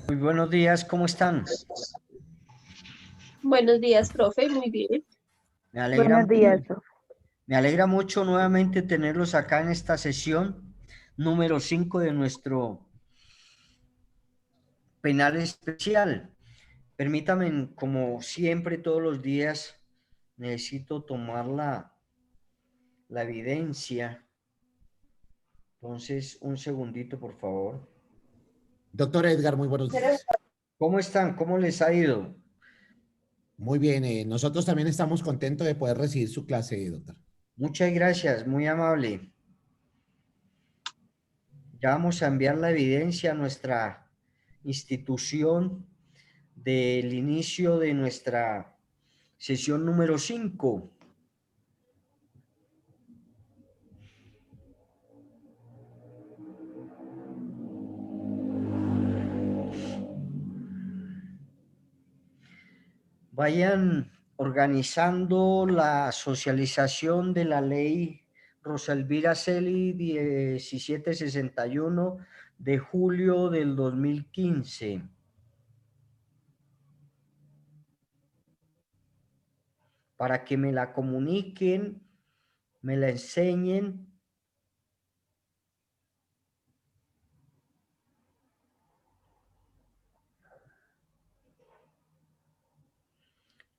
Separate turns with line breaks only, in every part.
Muy buenos días, ¿cómo están?
Buenos días, profe. Muy bien.
Me alegra
Buenos
mucho,
días, profe.
me alegra mucho nuevamente tenerlos acá en esta sesión número 5 de nuestro penal especial. Permítame, como siempre, todos los días necesito tomar la evidencia. Entonces, un segundito, por favor.
Doctor Edgar, muy buenos días.
¿Cómo están? ¿Cómo les ha ido?
Muy bien, nosotros también estamos contentos de poder recibir su clase, doctor.
Muchas gracias, muy amable. Ya vamos a enviar la evidencia a nuestra institución del inicio de nuestra sesión número 5. Vayan organizando la socialización de la ley Rosa Elvira Celi 1761 de julio del 2015, para que me la comuniquen, me la enseñen.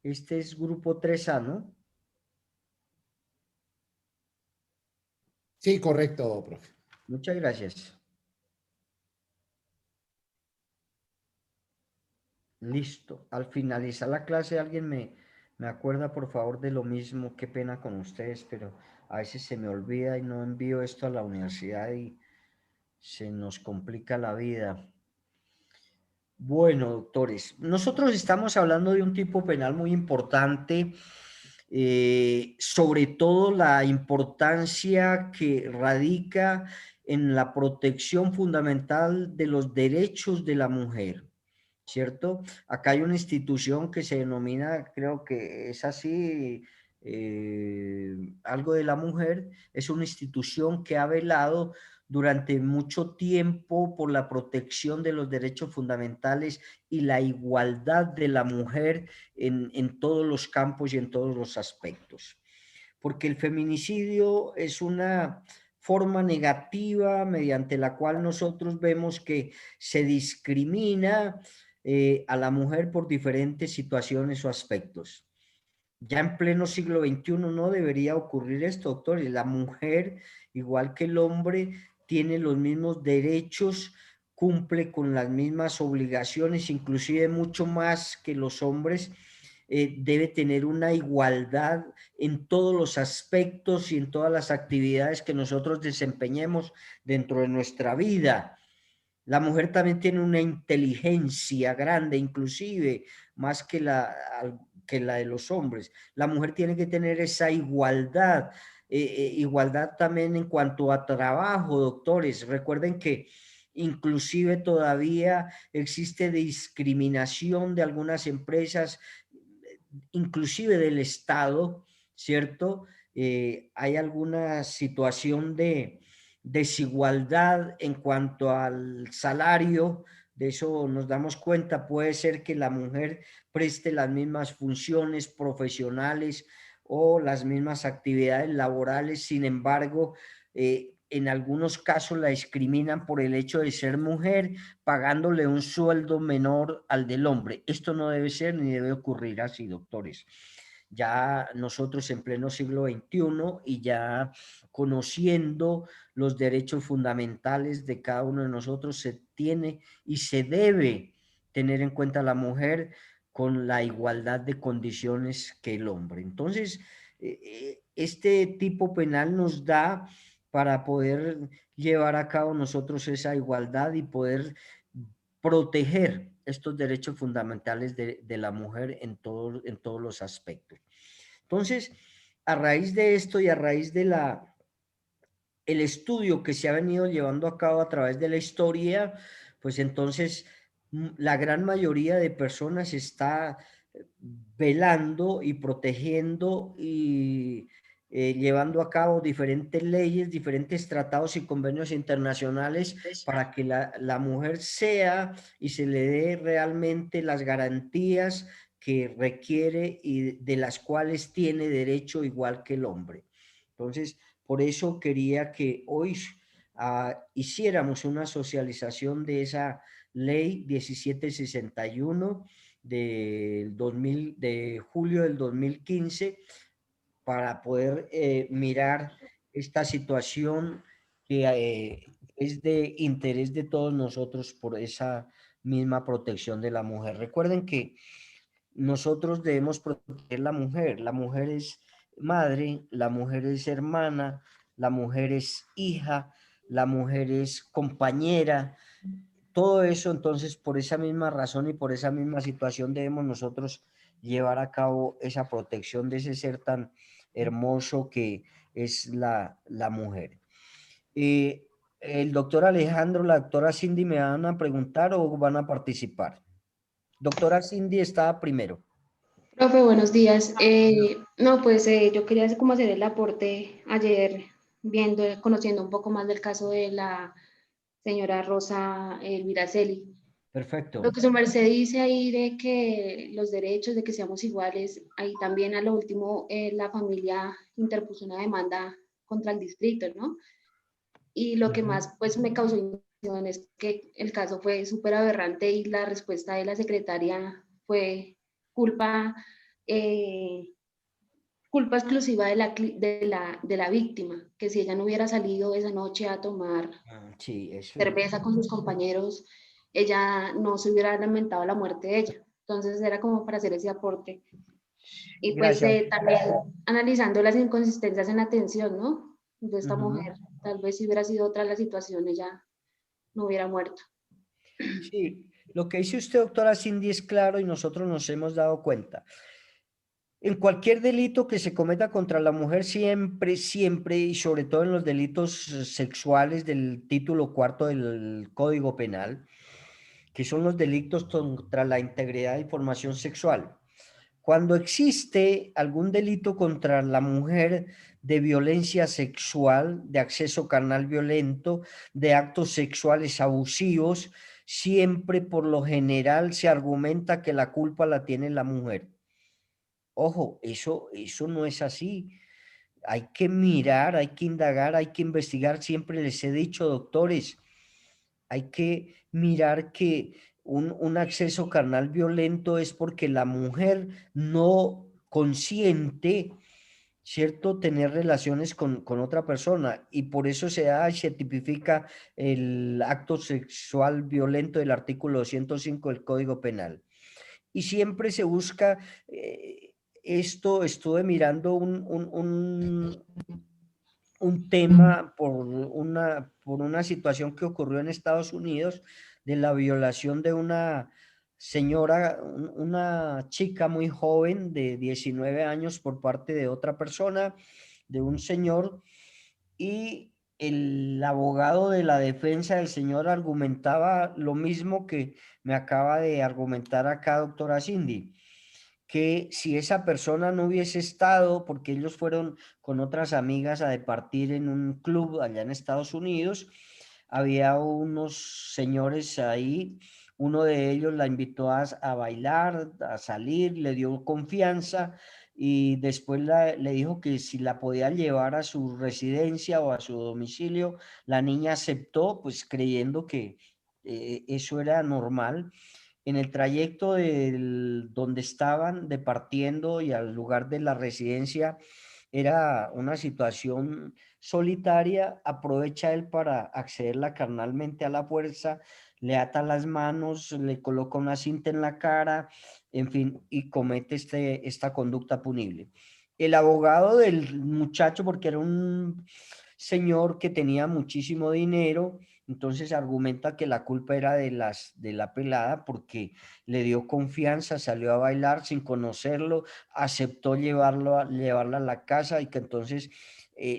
Este es grupo 3A, ¿no?
Sí, correcto, profe.
Muchas gracias. Listo. Al finalizar la clase, alguien me acuerda, por favor, de lo mismo. Qué pena con ustedes, pero a veces se me olvida y no envío esto a la universidad y se nos complica la vida. Bueno, doctores, nosotros estamos hablando de un tipo penal muy importante, sobre todo la importancia que radica en la protección fundamental de los derechos de la mujer, ¿cierto? Acá hay una institución que se denomina, creo que es así, algo de la mujer, es una institución que ha velado durante mucho tiempo por la protección de los derechos fundamentales y la igualdad de la mujer en todos los campos y en todos los aspectos. Porque el feminicidio es una forma negativa mediante la cual nosotros vemos que se discrimina a la mujer por diferentes situaciones o aspectos. Ya en pleno siglo XXI no debería ocurrir esto, doctor. La mujer, igual que el hombre, tiene los mismos derechos, cumple con las mismas obligaciones, inclusive mucho más que los hombres. Debe tener una igualdad en todos los aspectos y en todas las actividades que nosotros desempeñemos dentro de nuestra vida. La mujer también tiene una inteligencia grande, inclusive más que la de los hombres. La mujer tiene que tener esa igualdad, igualdad también en cuanto a trabajo, doctores. Recuerden que inclusive todavía existe discriminación de algunas empresas, inclusive del Estado, ¿cierto? Hay alguna situación de desigualdad en cuanto al salario, de eso nos damos cuenta. Puede ser que la mujer preste las mismas funciones profesionales o las mismas actividades laborales, sin embargo, en algunos casos la discriminan por el hecho de ser mujer, pagándole un sueldo menor al del hombre. Esto no debe ser ni debe ocurrir así, doctores. Ya nosotros en pleno siglo XXI y ya conociendo los derechos fundamentales de cada uno de nosotros, se tiene y se debe tener en cuenta a la mujer con la igualdad de condiciones que el hombre. Entonces, este tipo penal nos da para poder llevar a cabo nosotros esa igualdad y poder proteger estos derechos fundamentales de la mujer en todos los aspectos. Entonces, a raíz de esto y a raíz de el estudio que se ha venido llevando a cabo a través de la historia, pues entonces la gran mayoría de personas está velando y protegiendo llevando a cabo diferentes leyes, diferentes tratados y convenios internacionales para que la mujer sea y se le dé realmente las garantías que requiere y de las cuales tiene derecho igual que el hombre. Entonces, por eso quería que hoy hiciéramos una socialización de esa ley 1761 de julio del 2015 para poder mirar esta situación que es de interés de todos nosotros por esa misma protección de la mujer. Recuerden que nosotros debemos proteger la mujer es madre, la mujer es hermana, la mujer es hija, la mujer es compañera, todo eso. Entonces, por esa misma razón y por esa misma situación debemos nosotros llevar a cabo esa protección de ese ser tan hermoso que es la mujer. El doctor Alejandro, la doctora Cindy, ¿me van a preguntar o van a participar? Doctora Cindy estaba primero.
Profe, buenos días. No, pues yo quería como hacer el aporte ayer, viendo, conociendo un poco más del caso de la señora Rosa Elvira Celi. Lo
Perfecto.
que su merced dice ahí de que los derechos, de que seamos iguales, ahí también a lo último la familia interpuso una demanda contra el distrito, ¿no? Y lo que más pues me causó impresión es que el caso fue súper aberrante y la respuesta de la secretaria fue culpa, eh, culpa exclusiva de la víctima, que si ella no hubiera salido esa noche a tomar
Sí, eso es.
cerveza con sus compañeros, ella no se hubiera lamentado la muerte de ella. Entonces era como para hacer ese aporte. Y pues
Gracias.
también analizando las inconsistencias en la atención, ¿no? De esta
Ujú.
mujer. Tal vez si hubiera sido otra la situación, ella no hubiera muerto.
Sí, lo que dice usted, doctora Cindy, es claro y nosotros nos hemos dado cuenta. En cualquier delito que se cometa contra la mujer, siempre, siempre, y sobre todo en los delitos sexuales del título cuarto del Código Penal, que son los delitos contra la integridad y formación sexual. Cuando existe algún delito contra la mujer de violencia sexual, de acceso carnal violento, de actos sexuales abusivos, siempre por lo general se argumenta que la culpa la tiene la mujer. Ojo, eso no es así. Hay que mirar, hay que indagar, hay que investigar. Siempre les he dicho, doctores, hay que mirar que un acceso carnal violento es porque la mujer no consiente, ¿cierto?, tener relaciones con otra persona, y por eso se da y se tipifica el acto sexual violento del artículo 205 del Código Penal. Y siempre se busca, estuve mirando un tema por una situación que ocurrió en Estados Unidos de la violación de una señora, una chica muy joven de 19 años por parte de otra persona, de un señor, y el abogado de la defensa del señor argumentaba lo mismo que me acaba de argumentar acá, doctora Cindy, que si esa persona no hubiese estado, porque ellos fueron con otras amigas a departir en un club allá en Estados Unidos, había unos señores ahí, uno de ellos la invitó a bailar, a salir, le dio confianza y después le dijo que si la podía llevar a su residencia o a su domicilio. La niña aceptó, pues creyendo que eso era normal. En el trayecto donde estaban departiendo y al lugar de la residencia, era una situación solitaria. Aprovecha él para accederla carnalmente a la fuerza, le ata las manos, le coloca una cinta en la cara, en fin, y comete esta conducta punible. El abogado del muchacho, porque era un señor que tenía muchísimo dinero, entonces argumenta que la culpa era de la pelada porque le dio confianza, salió a bailar sin conocerlo, aceptó llevarla a la casa y que entonces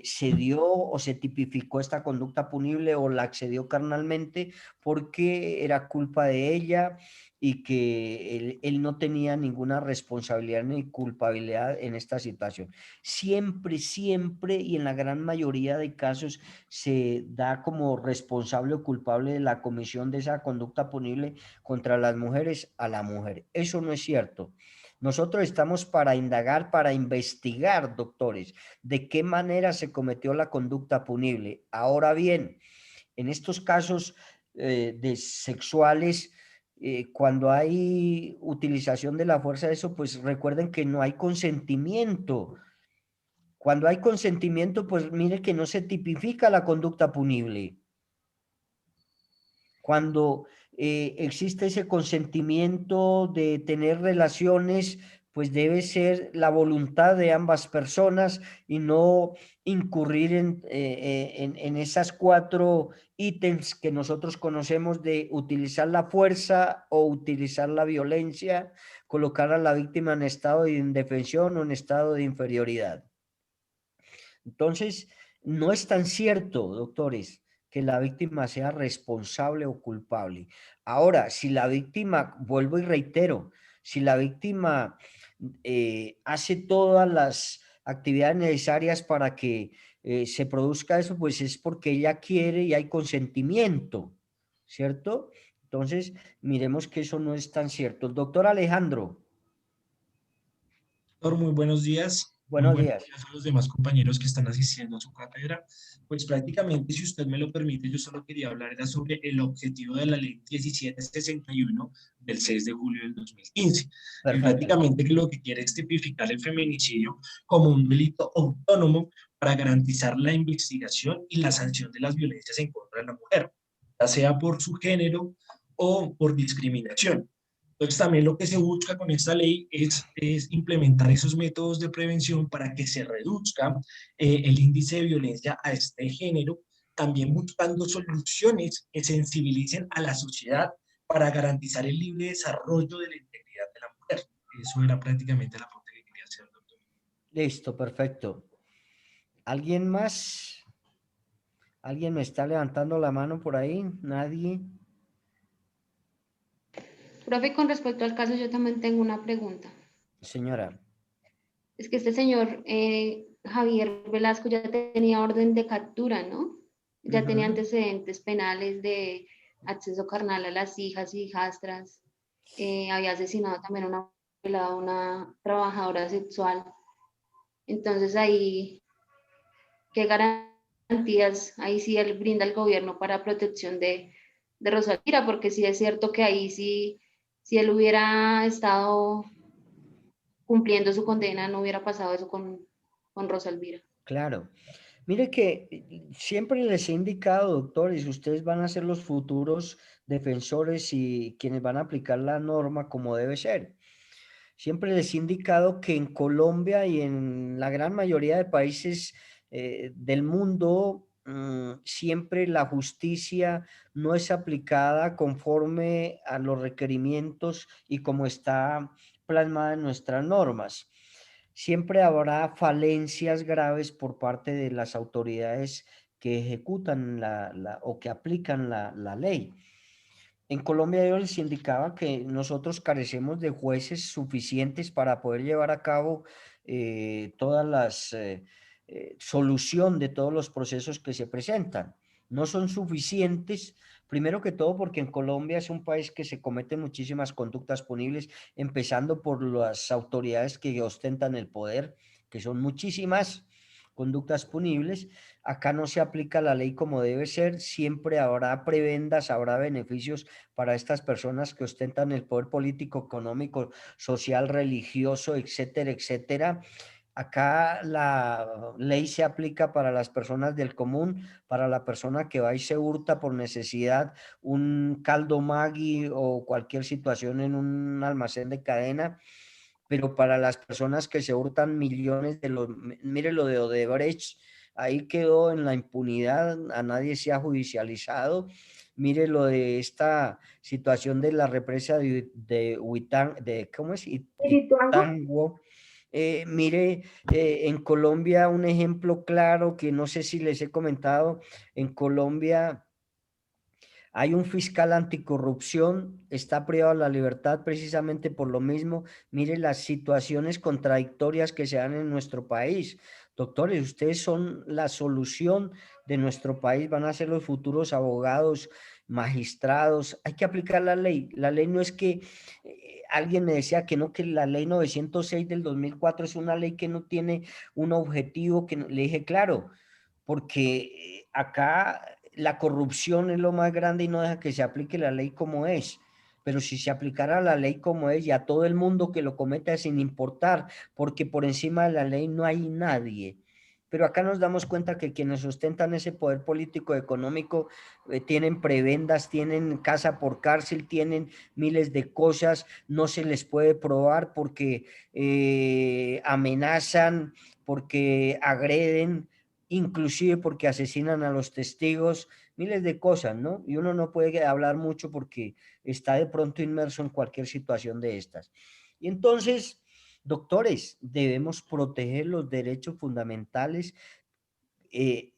se dio o se tipificó esta conducta punible o la accedió carnalmente porque era culpa de ella y que él no tenía ninguna responsabilidad ni culpabilidad en esta situación. Siempre, siempre y en la gran mayoría de casos se da como responsable o culpable de la comisión de esa conducta punible contra las mujeres a la mujer. Eso no es cierto. Nosotros estamos para indagar, para investigar, doctores, de qué manera se cometió la conducta punible. Ahora bien, en estos casos de sexuales, cuando hay utilización de la fuerza, eso, pues recuerden que no hay consentimiento. Cuando hay consentimiento, pues mire que no se tipifica la conducta punible. Cuando existe ese consentimiento de tener relaciones, pues debe ser la voluntad de ambas personas y no incurrir en esas 4 ítems que nosotros conocemos de utilizar la fuerza o utilizar la violencia, colocar a la víctima en estado de indefensión o en estado de inferioridad. Entonces, no es tan cierto, doctores, que la víctima sea responsable o culpable. Ahora, si la víctima, vuelvo y reitero, si la víctima hace todas las actividades necesarias para que se produzca eso, pues es porque ella quiere y hay consentimiento, ¿cierto? Entonces, miremos que eso no es tan cierto. El doctor Alejandro,
Doctor, muy buenos días. Muy
buenos
buenos
días.
días a los demás compañeros que están asistiendo a su cátedra. Pues prácticamente, si usted me lo permite, yo solo quería hablar era sobre el objetivo de la ley 1761 del 6 de julio del 2015. Y
Perfecto.
prácticamente lo que quiere es tipificar el feminicidio como un delito autónomo para garantizar la investigación y la sanción de las violencias en contra de la mujer, ya sea por su género o por discriminación. Entonces, también lo que se busca con esta ley es implementar esos métodos de prevención para que se reduzca el índice de violencia a este género, también buscando soluciones que sensibilicen a la sociedad para garantizar el libre desarrollo de la integridad de la mujer. Eso era prácticamente el aporte que quería hacer, doctor.
Listo, perfecto. ¿Alguien más? ¿Alguien me está levantando la mano por ahí? ¿Nadie?
Profe, con respecto al caso, yo también tengo una pregunta.
Señora.
Es que este señor Javier Velasco ya tenía orden de captura, ¿no? Ya tenía
Ujú.
antecedentes penales de acceso carnal a las hijas y hijastras. Había asesinado también a una trabajadora sexual. Entonces ahí, ¿qué garantías ahí sí él brinda el gobierno para protección de Rosalía? Porque sí es cierto que ahí sí, si él hubiera estado cumpliendo su condena, no hubiera pasado eso con Rosalvira.
Claro. Mire que siempre les he indicado, doctores, ustedes van a ser los futuros defensores y quienes van a aplicar la norma como debe ser. Siempre les he indicado que en Colombia y en la gran mayoría de países del mundo, siempre la justicia no es aplicada conforme a los requerimientos y como está plasmada en nuestras normas. Siempre habrá falencias graves por parte de las autoridades que ejecutan o que aplican la ley. En Colombia yo les indicaba que nosotros carecemos de jueces suficientes para poder llevar a cabo todas las solución de todos los procesos que se presentan. No son suficientes, primero que todo porque en Colombia es un país que se cometen muchísimas conductas punibles, empezando por las autoridades que ostentan el poder, que son muchísimas conductas punibles. Acá no se aplica la ley como debe ser, siempre habrá prebendas, habrá beneficios para estas personas que ostentan el poder político, económico, social, religioso, etcétera, etcétera. Acá la ley se aplica para las personas del común, para la persona que va y se hurta por necesidad un caldo Maggi o cualquier situación en un almacén de cadena, pero para las personas que se hurtan millones mire lo de Odebrecht, ahí quedó en la impunidad, a nadie se ha judicializado. Mire lo de esta situación de la represa de Huitán, ¿cómo es?
¿Espirituango?
Itango, Mire, en Colombia un ejemplo claro que no sé si les he comentado, en Colombia hay un fiscal anticorrupción, está privado de la libertad precisamente por lo mismo. Mire las situaciones contradictorias que se dan en nuestro país. Doctores, ustedes son la solución de nuestro país, van a ser los futuros abogados, magistrados. Hay que aplicar la ley. La ley no es que alguien me decía que no, que la ley 906 del 2004 es una ley que no tiene un objetivo, que le dije, claro, porque acá la corrupción es lo más grande y no deja que se aplique la ley como es. Pero si se aplicara la ley como es, ya todo el mundo que lo cometa sin importar, porque por encima de la ley no hay nadie. Pero acá nos damos cuenta que quienes ostentan ese poder político económico tienen prebendas, tienen casa por cárcel, tienen miles de cosas, no se les puede probar porque amenazan, porque agreden, inclusive porque asesinan a los testigos, miles de cosas, ¿no? Y uno no puede hablar mucho porque está de pronto inmerso en cualquier situación de estas. Y entonces, doctores, debemos proteger los derechos fundamentales eh,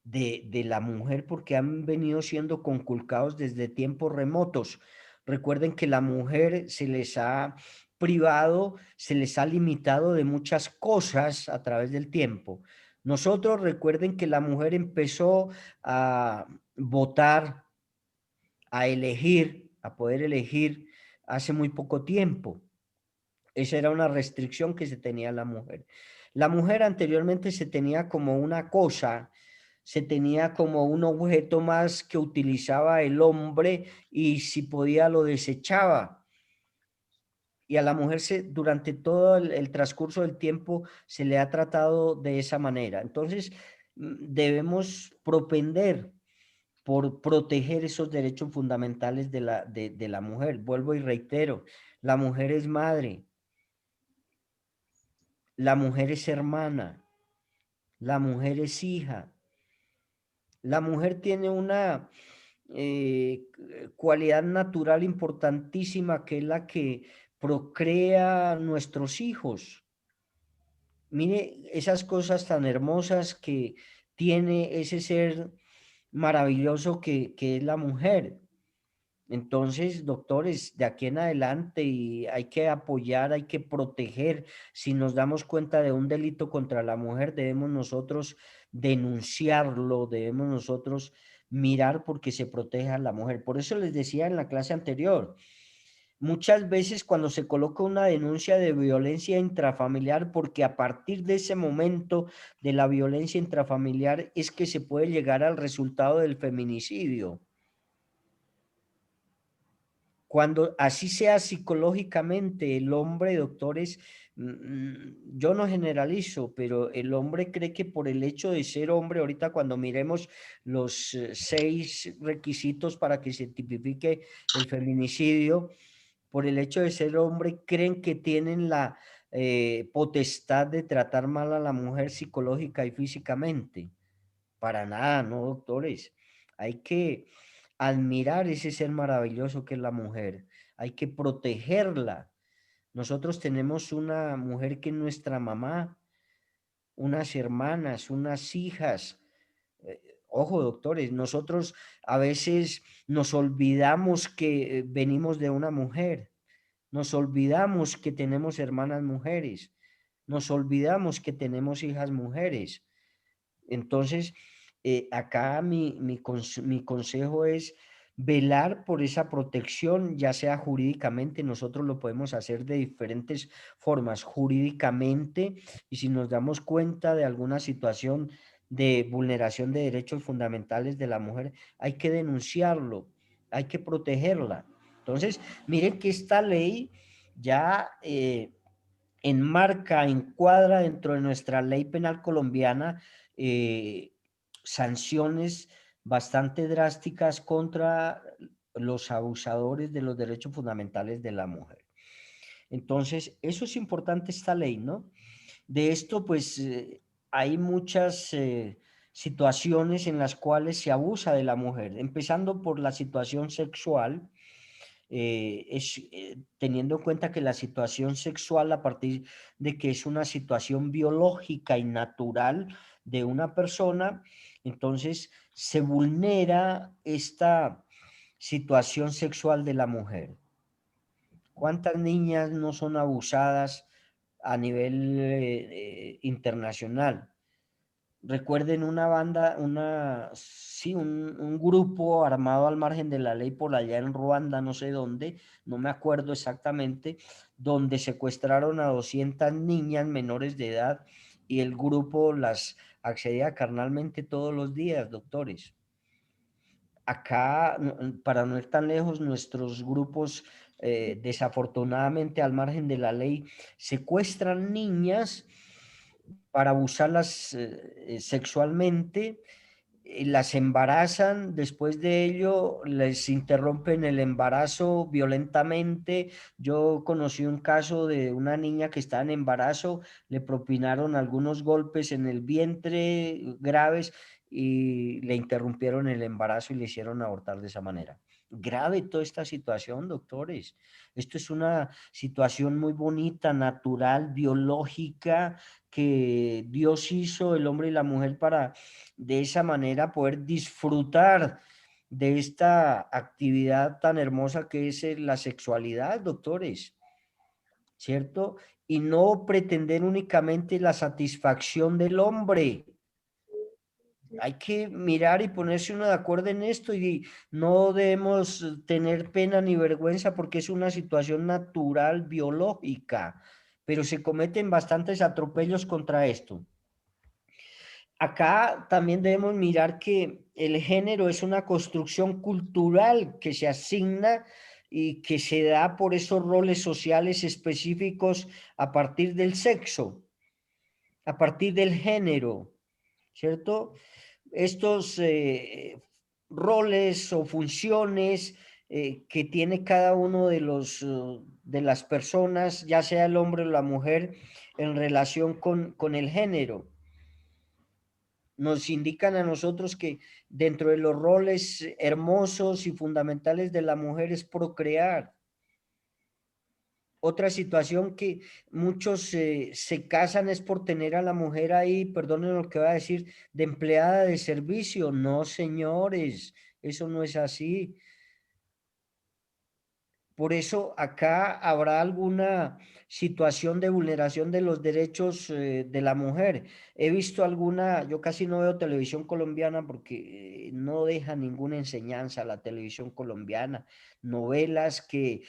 de la mujer porque han venido siendo conculcados desde tiempos remotos. Recuerden que la mujer se les ha privado, se les ha limitado de muchas cosas a través del tiempo. Nosotros recuerden que la mujer empezó a votar, a elegir, a poder elegir hace muy poco tiempo. Esa era una restricción que se tenía a la mujer. La mujer anteriormente se tenía como una cosa, se tenía como un objeto más que utilizaba el hombre y si podía lo desechaba. Y a la mujer durante todo el transcurso del tiempo se le ha tratado de esa manera. Entonces, debemos propender por proteger esos derechos fundamentales de la mujer. Vuelvo y reitero, la mujer es madre, la mujer es hermana, la mujer es hija. La mujer tiene una cualidad natural importantísima que es la que procrea nuestros hijos. Mire esas cosas tan hermosas que tiene ese ser maravilloso que es la mujer. Entonces, doctores, de aquí en adelante y hay que apoyar, hay que proteger. Si nos damos cuenta de un delito contra la mujer, debemos nosotros denunciarlo, debemos nosotros mirar porque se proteja a la mujer. Por eso les decía en la clase anterior, muchas veces cuando se coloca una denuncia de violencia intrafamiliar, porque a partir de ese momento de la violencia intrafamiliar es que se puede llegar al resultado del feminicidio. Cuando así sea psicológicamente, el hombre, doctores, yo no generalizo, pero el hombre cree que por el hecho de ser hombre, ahorita cuando miremos los 6 requisitos para que se tipifique el feminicidio, por el hecho de ser hombre, creen que tienen la potestad de tratar mal a la mujer psicológica y físicamente. Para nada, no, doctores. Hay que admirar ese ser maravilloso que es la mujer. Hay que protegerla. Nosotros tenemos una mujer que es nuestra mamá, unas hermanas, unas hijas. Ojo, doctores, nosotros a veces nos olvidamos que venimos de una mujer. Nos olvidamos que tenemos hermanas mujeres. Nos olvidamos que tenemos hijas mujeres. Entonces, acá mi consejo es velar por esa protección, ya sea jurídicamente, nosotros lo podemos hacer de diferentes formas, jurídicamente, y si nos damos cuenta de alguna situación de vulneración de derechos fundamentales de la mujer, hay que denunciarlo, hay que protegerla. Entonces, miren que esta ley ya enmarca, encuadra dentro de nuestra ley penal colombiana eh, sanciones bastante drásticas contra los abusadores de los derechos fundamentales de la mujer. Entonces, eso es importante esta ley, ¿no? De esto, pues, hay muchas situaciones en las cuales se abusa de la mujer, empezando por la situación sexual, teniendo en cuenta que la situación sexual, a partir de que es una situación biológica y natural de una persona, entonces se vulnera esta situación sexual de la mujer. ¿Cuántas niñas no son abusadas a nivel internacional? Recuerden una banda, sí, un grupo armado al margen de la ley por allá en Ruanda, no sé dónde, no me acuerdo exactamente, donde secuestraron a 200 niñas menores de edad y el grupo las accedía carnalmente todos los días, doctores. Acá, para no ir tan lejos, nuestros grupos, desafortunadamente al margen de la ley, secuestran niñas para abusarlas sexualmente, las embarazan, después de ello les interrumpen el embarazo violentamente. Yo conocí un caso de una niña que estaba en embarazo, le propinaron algunos golpes en el vientre graves y le interrumpieron el embarazo y le hicieron abortar de esa manera. Grave toda esta situación, doctores. Esto es una situación muy bonita, natural, biológica, que Dios hizo el hombre y la mujer para de esa manera poder disfrutar de esta actividad tan hermosa que es la sexualidad, doctores, ¿cierto? Y no pretender únicamente la satisfacción del hombre. Hay que mirar y ponerse uno de acuerdo en esto y no debemos tener pena ni vergüenza porque es una situación natural, biológica, pero se cometen bastantes atropellos contra esto. Acá también debemos mirar que el género es una construcción cultural que se asigna y que se da por esos roles sociales específicos a partir del sexo, a partir del género, ¿cierto? Estos roles o funciones que tiene cada uno de de las personas, ya sea el hombre o la mujer, en relación con el género. Nos indican a nosotros que dentro de los roles hermosos y fundamentales de la mujer es procrear. Otra situación que muchos se casan es por tener a la mujer ahí, perdonen lo que voy a decir, de empleada de servicio. No, señores, eso no es así. Por eso acá habrá alguna situación de vulneración de los derechos de la mujer. He visto alguna, yo casi no veo televisión colombiana porque no deja ninguna enseñanza la televisión colombiana. Novelas que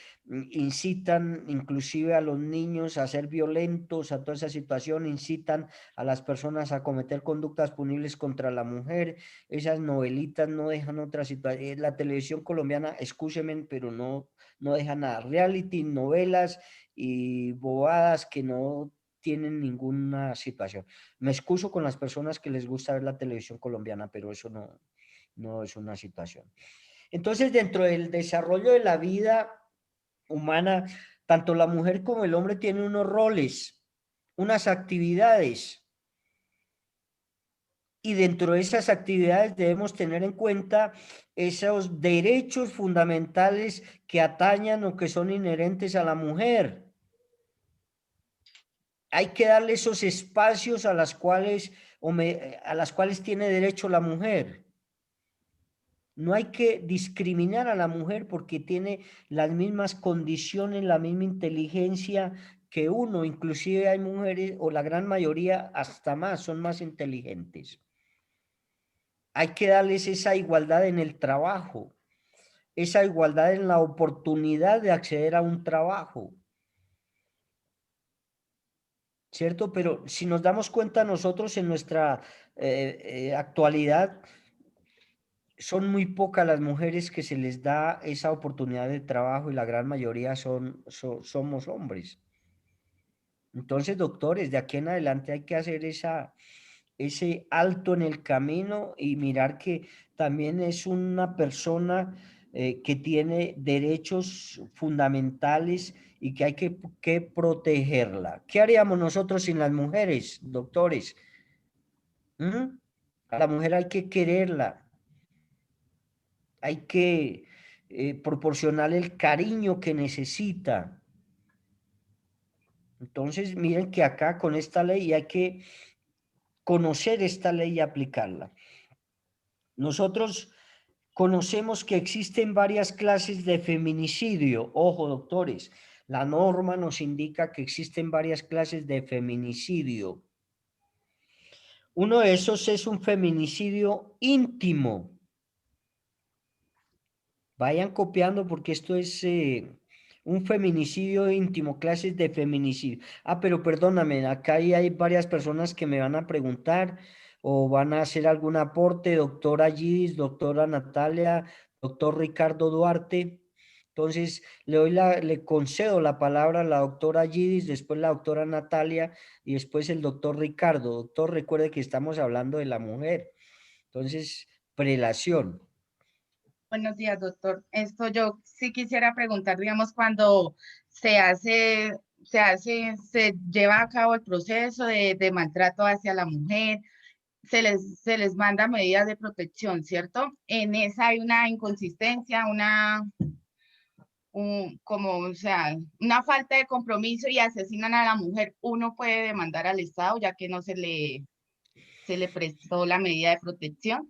incitan inclusive a los niños a ser violentos, a toda esa situación, incitan a las personas a cometer conductas punibles contra la mujer. Esas novelitas no dejan otra situación. La televisión colombiana, escúcheme, pero no deja nada. Reality, novelas y bobadas que no tienen ninguna situación. Me excuso con las personas que les gusta ver la televisión colombiana, pero eso no es una situación. Entonces, dentro del desarrollo de la vida humana, tanto la mujer como el hombre tienen unos roles, unas actividades. Y dentro de esas actividades debemos tener en cuenta esos derechos fundamentales que atañan o que son inherentes a la mujer. Hay que darle esos espacios a las cuales tiene derecho la mujer. No hay que discriminar a la mujer porque tiene las mismas condiciones, la misma inteligencia que uno. Inclusive hay mujeres, o la gran mayoría hasta más, son más inteligentes. Hay que darles esa igualdad en el trabajo, esa igualdad en la oportunidad de acceder a un trabajo, ¿cierto? Pero si nos damos cuenta nosotros en nuestra actualidad, son muy pocas las mujeres que se les da esa oportunidad de trabajo y la gran mayoría somos hombres. Entonces, doctores, de aquí en adelante hay que hacer ese alto en el camino y mirar que también es una persona que tiene derechos fundamentales y que hay que protegerla. ¿Qué haríamos nosotros sin las mujeres, doctores? A la mujer hay que quererla, hay que proporcionarle el cariño que necesita. Entonces, miren que acá con esta ley hay que conocer esta ley y aplicarla. Nosotros conocemos que existen varias clases de feminicidio. Ojo, doctores, la norma nos indica que existen varias clases de feminicidio. Uno de esos es un feminicidio íntimo. Vayan copiando porque esto es un feminicidio íntimo, clases de feminicidio. Ah, pero perdóname, acá hay varias personas que me van a preguntar o van a hacer algún aporte, doctora Gidis, doctora Natalia, doctor Ricardo Duarte. Entonces, le concedo la palabra a la doctora Gidis, después la doctora Natalia y después el doctor Ricardo. Doctor, recuerde que estamos hablando de la mujer. Entonces, prelación.
Buenos días, doctor. Esto yo sí quisiera preguntar, digamos, cuando se lleva a cabo el proceso de maltrato hacia la mujer, se les manda medidas de protección, ¿cierto? En esa hay una inconsistencia, o sea, una falta de compromiso y asesinan a la mujer. Uno puede demandar al Estado ya que no se le prestó la medida de protección.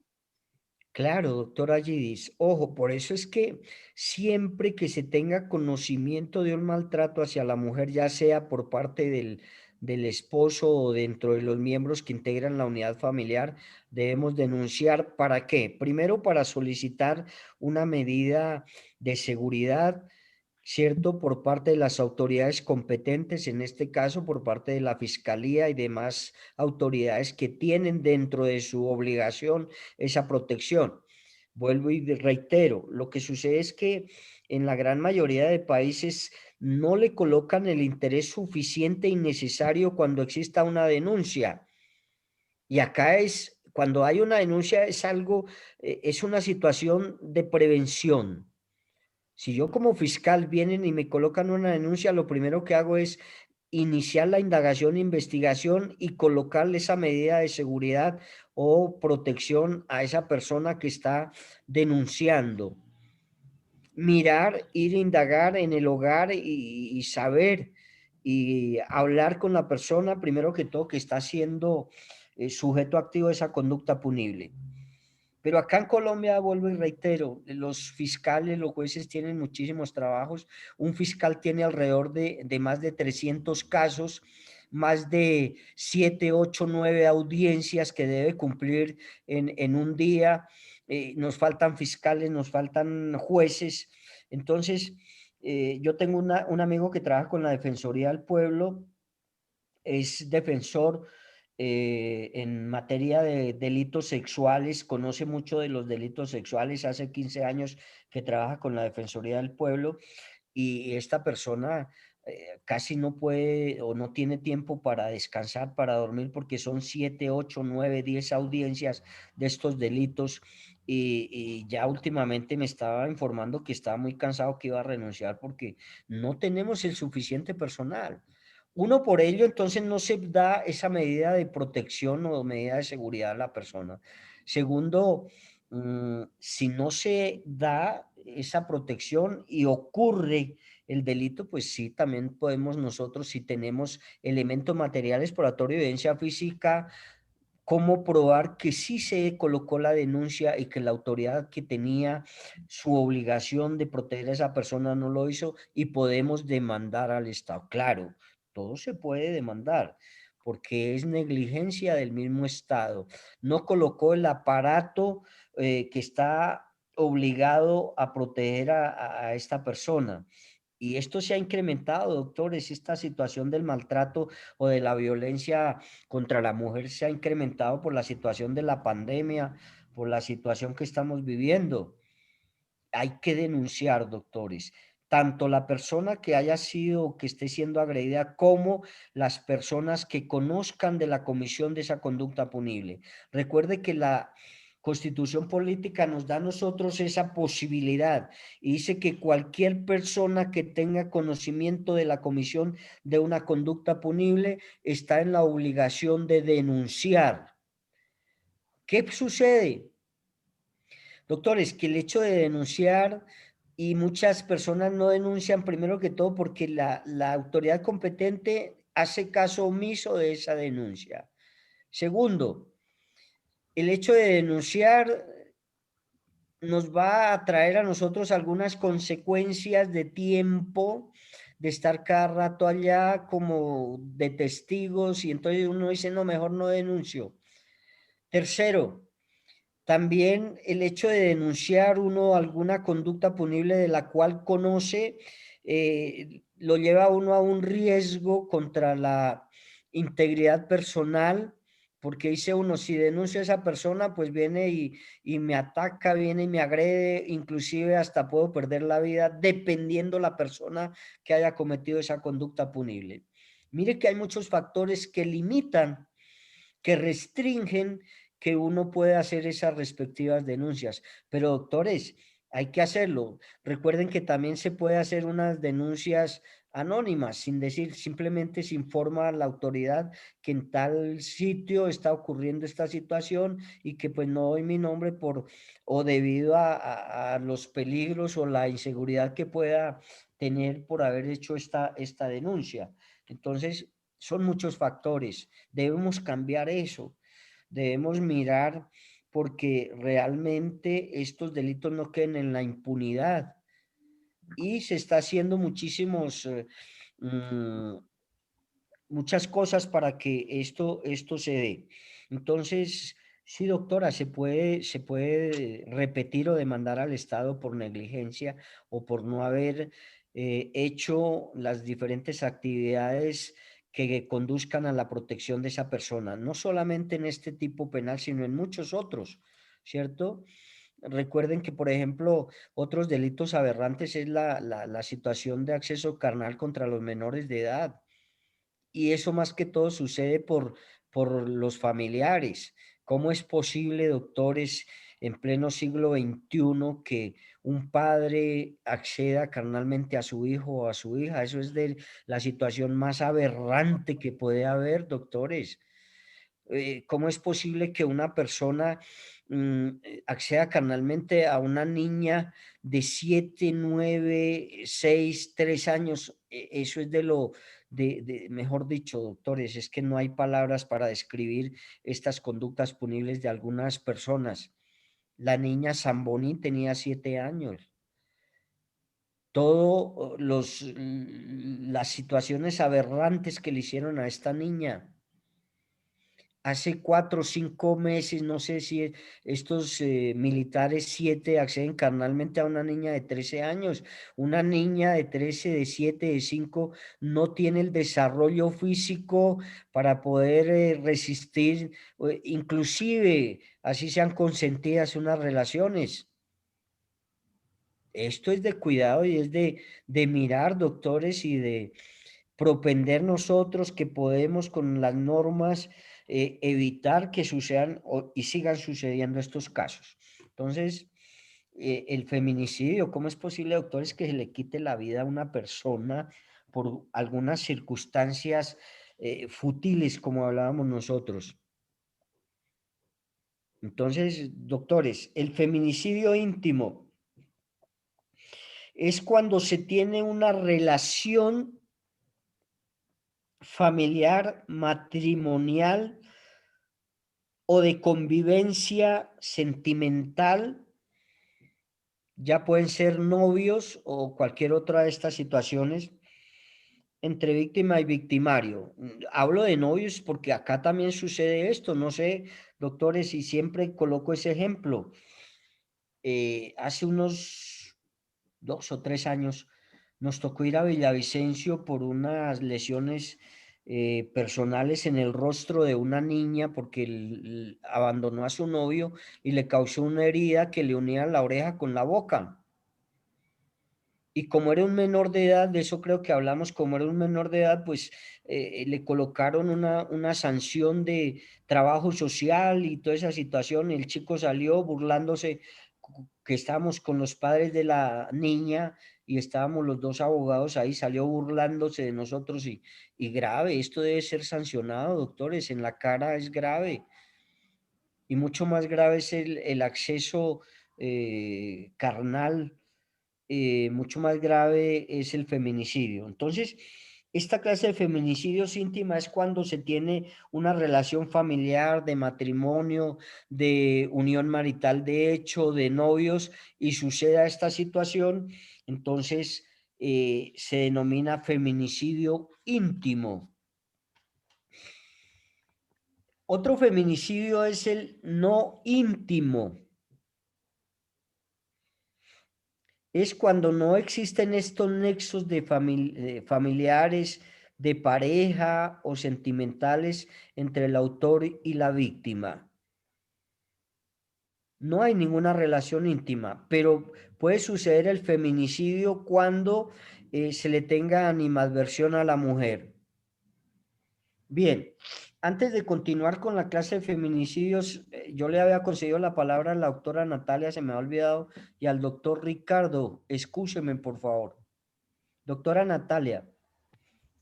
Claro, doctora Gidis. Ojo, por eso es que siempre que se tenga conocimiento de un maltrato hacia la mujer, ya sea por parte del esposo o dentro de los miembros que integran la unidad familiar, debemos denunciar. ¿Para qué? Primero, para solicitar una medida de seguridad, ¿cierto? Por parte de las autoridades competentes, en este caso por parte de la Fiscalía y demás autoridades que tienen dentro de su obligación esa protección. Vuelvo y reitero, lo que sucede es que en la gran mayoría de países no le colocan el interés suficiente y necesario cuando exista una denuncia. Y acá es, cuando hay una denuncia es algo, es una situación de prevención. Si yo como fiscal vienen y me colocan una denuncia, lo primero que hago es iniciar la indagación, investigación y colocarle esa medida de seguridad o protección a esa persona que está denunciando. Mirar, ir a indagar en el hogar y saber y hablar con la persona, primero que todo, que está siendo sujeto activo de esa conducta punible. Pero acá en Colombia, vuelvo y reitero, los fiscales, los jueces tienen muchísimos trabajos. Un fiscal tiene alrededor de más de 300 casos, más de 7, 8, 9 audiencias que debe cumplir en un día. Nos faltan fiscales, nos faltan jueces. Entonces, yo tengo un amigo que trabaja con la Defensoría del Pueblo, es defensor en materia de delitos sexuales, conoce mucho de los delitos sexuales, hace 15 años que trabaja con la Defensoría del Pueblo y esta persona casi no puede o no tiene tiempo para descansar, para dormir, porque son 7, 8, 9, 10 audiencias de estos delitos y ya últimamente me estaba informando que estaba muy cansado, que iba a renunciar porque no tenemos el suficiente personal. Uno, por ello, entonces no se da esa medida de protección o medida de seguridad a la persona. Segundo, si no se da esa protección y ocurre el delito, pues sí, también podemos nosotros, si tenemos elementos materiales probatorios, evidencia física, cómo probar que sí se colocó la denuncia y que la autoridad que tenía su obligación de proteger a esa persona no lo hizo y podemos demandar al Estado. Claro, todo se puede demandar porque es negligencia del mismo Estado. No colocó el aparato que está obligado a proteger a esta persona. Y esto se ha incrementado, doctores, esta situación del maltrato o de la violencia contra la mujer se ha incrementado por la situación de la pandemia, por la situación que estamos viviendo. Hay que denunciar, doctores, tanto la persona que haya sido, que esté siendo agredida, como las personas que conozcan de la comisión de esa conducta punible. Recuerde que la Constitución política nos da a nosotros esa posibilidad y dice que cualquier persona que tenga conocimiento de la comisión de una conducta punible está en la obligación de denunciar. ¿Qué sucede? Doctores, que el hecho de denunciar y muchas personas no denuncian primero que todo porque la autoridad competente hace caso omiso de esa denuncia. Segundo, el hecho de denunciar nos va a traer a nosotros algunas consecuencias de tiempo, de estar cada rato allá como de testigos y entonces uno dice, no, mejor no denuncio. Tercero, también el hecho de denunciar uno alguna conducta punible de la cual conoce, lo lleva a uno a un riesgo contra la integridad personal, porque dice uno, si denuncio a esa persona, pues viene y me ataca, viene y me agrede, inclusive hasta puedo perder la vida, dependiendo la persona que haya cometido esa conducta punible. Mire que hay muchos factores que limitan, que restringen que uno pueda hacer esas respectivas denuncias. Pero doctores, hay que hacerlo. Recuerden que también se puede hacer unas denuncias anónimas, sin decir, simplemente se informa a la autoridad que en tal sitio está ocurriendo esta situación y que pues no doy mi nombre por o debido a los peligros o la inseguridad que pueda tener por haber hecho esta denuncia. Entonces, son muchos factores. Debemos cambiar eso. Debemos mirar porque realmente estos delitos no queden en la impunidad y se está haciendo muchas cosas para que esto se dé. Entonces, sí, doctora, se puede repetir o demandar al Estado por negligencia o por no haber hecho las diferentes actividades que conduzcan a la protección de esa persona, no solamente en este tipo penal, sino en muchos otros, ¿cierto? Recuerden que, por ejemplo, otros delitos aberrantes es la situación de acceso carnal contra los menores de edad. Y eso más que todo sucede por los familiares. ¿Cómo es posible, doctores, en pleno siglo XXI, que un padre acceda carnalmente a su hijo o a su hija? Eso es de la situación más aberrante que puede haber, doctores. ¿Cómo es posible que una persona acceda carnalmente a una niña de 7, 9, 6, 3 años? Eso es mejor dicho, doctores, es que no hay palabras para describir estas conductas punibles de algunas personas. La niña Zamboni tenía 7 años. Todas las situaciones aberrantes que le hicieron a esta niña. Hace 4 o 5 meses, no sé si estos militares 7 acceden carnalmente a una niña de 13 años. Una niña de 13, de 7, de 5 no tiene el desarrollo físico para poder resistir, inclusive así sean consentidas unas relaciones. Esto es de cuidado y es de mirar, doctores, y de propender nosotros que podemos con las normas evitar que sucedan y sigan sucediendo estos casos. Entonces, el feminicidio, ¿cómo es posible, doctores, que se le quite la vida a una persona por algunas circunstancias fútiles, como hablábamos nosotros? Entonces, doctores, el feminicidio íntimo es cuando se tiene una relación familiar, matrimonial o de convivencia sentimental, ya pueden ser novios o cualquier otra de estas situaciones, entre víctima y victimario. Hablo de novios porque acá también sucede esto, no sé, doctores, y siempre coloco ese ejemplo. Hace unos 2 o 3 años nos tocó ir a Villavicencio por unas lesiones personales en el rostro de una niña porque abandonó a su novio y le causó una herida que le unía la oreja con la boca. Y como era un menor de edad, de eso creo que hablamos, como era un menor de edad, pues le colocaron una sanción de trabajo social y toda esa situación. El chico salió burlándose que estábamos con los padres de la niña y estábamos los dos abogados ahí, salió burlándose de nosotros y grave, esto debe ser sancionado, doctores, en la cara es grave. Y mucho más grave es el acceso carnal mucho más grave es el feminicidio. Entonces, esta clase de feminicidios íntima es cuando se tiene una relación familiar, de matrimonio, de unión marital de hecho, de novios, y suceda esta situación, entonces se denomina feminicidio íntimo. Otro feminicidio es el no íntimo. Es cuando no existen estos nexos de familiares, de pareja o sentimentales entre el autor y la víctima. No hay ninguna relación íntima, pero puede suceder el feminicidio cuando se le tenga animadversión a la mujer. Bien, antes de continuar con la clase de feminicidios, yo le había concedido la palabra a la doctora Natalia, se me ha olvidado, y al doctor Ricardo. Escúcheme, por favor. Doctora Natalia.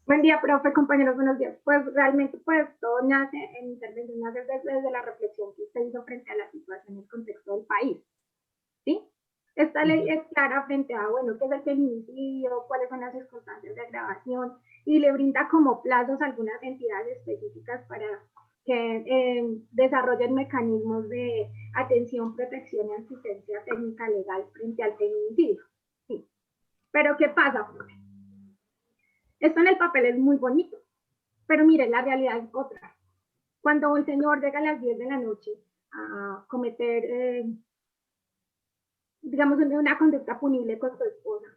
Buen día, profe, compañeros, buenos días. Pues realmente, pues todo nace en intervención, nace desde la reflexión que usted hizo frente a la situación y el contexto del país. ¿Sí? Esta ley es clara frente a, bueno, qué es el feminicidio, cuáles son las circunstancias de agravación, y le brinda como plazos a algunas entidades específicas para que desarrollen mecanismos de atención, protección y asistencia técnica legal frente al feminicidio. ¿Sí? Pero ¿qué pasa, profe? Esto en el papel es muy bonito, pero mire, la realidad es otra. Cuando el señor llega a las 10 de la noche a cometer, digamos, una conducta punible con su esposa,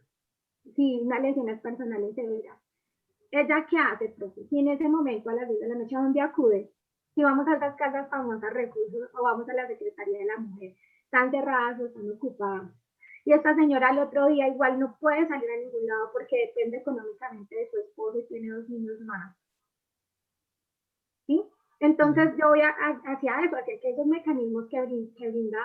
si una lesiones personales severas, ¿ella qué hace, profe? Si en ese momento a las 10 de la noche, ¿a dónde acude? Si vamos a esas casas famosas recursos o vamos a la Secretaría de la Mujer, están cerradas o están ocupadas. Y esta señora al otro día igual no puede salir a ningún lado porque depende económicamente de su esposo y tiene 2 niños más. ¿Sí? Entonces yo voy hacia eso, hacia que esos mecanismos que brinda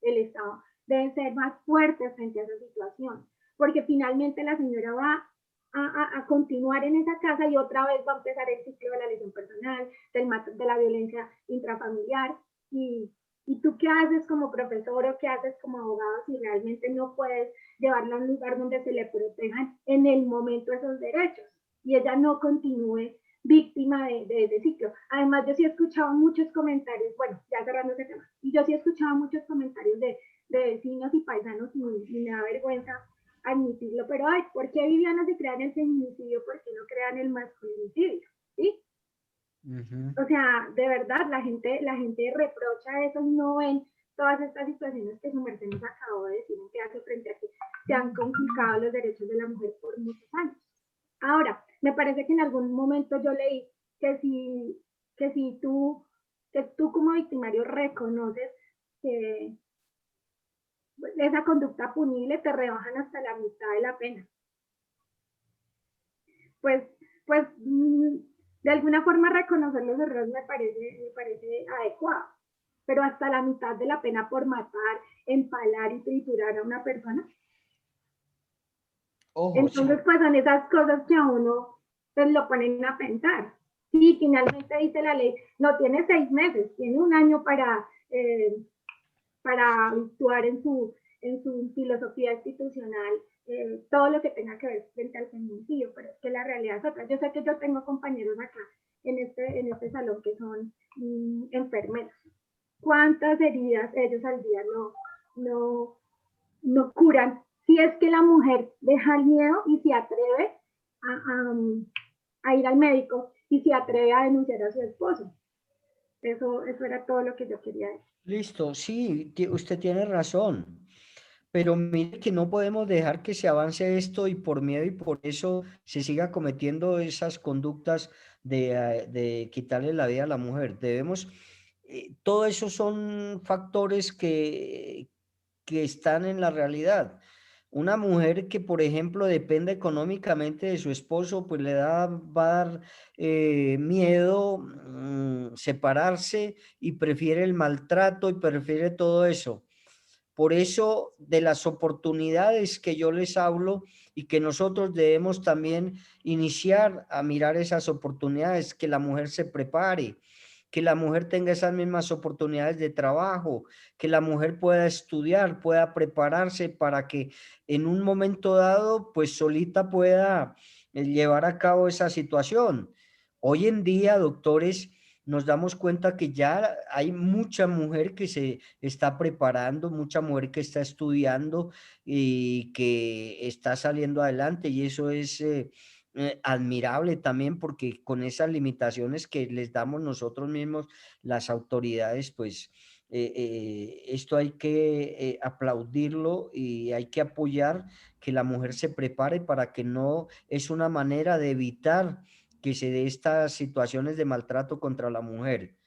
el Estado deben ser más fuertes frente a esa situación, porque finalmente la señora va a continuar en esa casa y otra vez va a empezar el ciclo de la lesión personal, de la violencia intrafamiliar. ¿Y tú qué haces como profesor o qué haces como abogado si realmente no puedes llevarla a un lugar donde se le protejan en el momento esos derechos y ella no continúe víctima de ciclo? Además, yo sí he escuchado muchos comentarios, bueno, ya cerrando ese tema, y yo sí he escuchado muchos comentarios de vecinos y paisanos y me da vergüenza admitirlo, pero ay, ¿por qué Viviana se crea en el feminicidio? ¿Por qué no crean el masculinicidio? ¿Sí? O sea, de verdad, la gente reprocha eso, no ven todas estas situaciones que su merced nos acabó de decir que hace frente a que se han conculcado los derechos de la mujer por muchos años. Ahora, me parece que en algún momento yo leí que si tú como victimario reconoces que esa conducta punible, te rebajan hasta la mitad de la pena. Pues de alguna forma reconocer los errores me parece adecuado, pero hasta la mitad de la pena por matar, empalar y triturar a una persona. Ojo, entonces, sí, pues son esas cosas que a uno pues, lo ponen a pensar. Sí, finalmente dice la ley, no tiene 6 meses, tiene 1 año para actuar en su filosofía institucional, todo lo que tenga que ver frente al feminicidio, pero es que la realidad es otra. Yo sé que yo tengo compañeros acá en este salón que son enfermeros. ¿Cuántas heridas ellos al día no curan? Si es que la mujer deja el miedo y se atreve a ir al médico y se atreve a denunciar a su esposo. Eso era todo lo que yo quería decir.
Listo, sí, usted tiene razón. Pero mire que no podemos dejar que se avance esto y por miedo y por eso se siga cometiendo esas conductas de quitarle la vida a la mujer. Debemos, todo eso son factores que están en la realidad. Una mujer que, por ejemplo, depende económicamente de su esposo, pues va a dar miedo separarse y prefiere el maltrato y prefiere todo eso. Por eso, de las oportunidades que yo les hablo y que nosotros debemos también iniciar a mirar esas oportunidades, que la mujer se prepare, que la mujer tenga esas mismas oportunidades de trabajo, que la mujer pueda estudiar, pueda prepararse para que en un momento dado, pues solita pueda llevar a cabo esa situación. Hoy en día, doctores, nos damos cuenta que ya hay mucha mujer que se está preparando, mucha mujer que está estudiando y que está saliendo adelante, y eso es admirable también, porque con esas limitaciones que les damos nosotros mismos, las autoridades, pues esto hay que aplaudirlo y hay que apoyar que la mujer se prepare, para que no, es una manera de evitar que se dé estas situaciones de maltrato contra la mujer.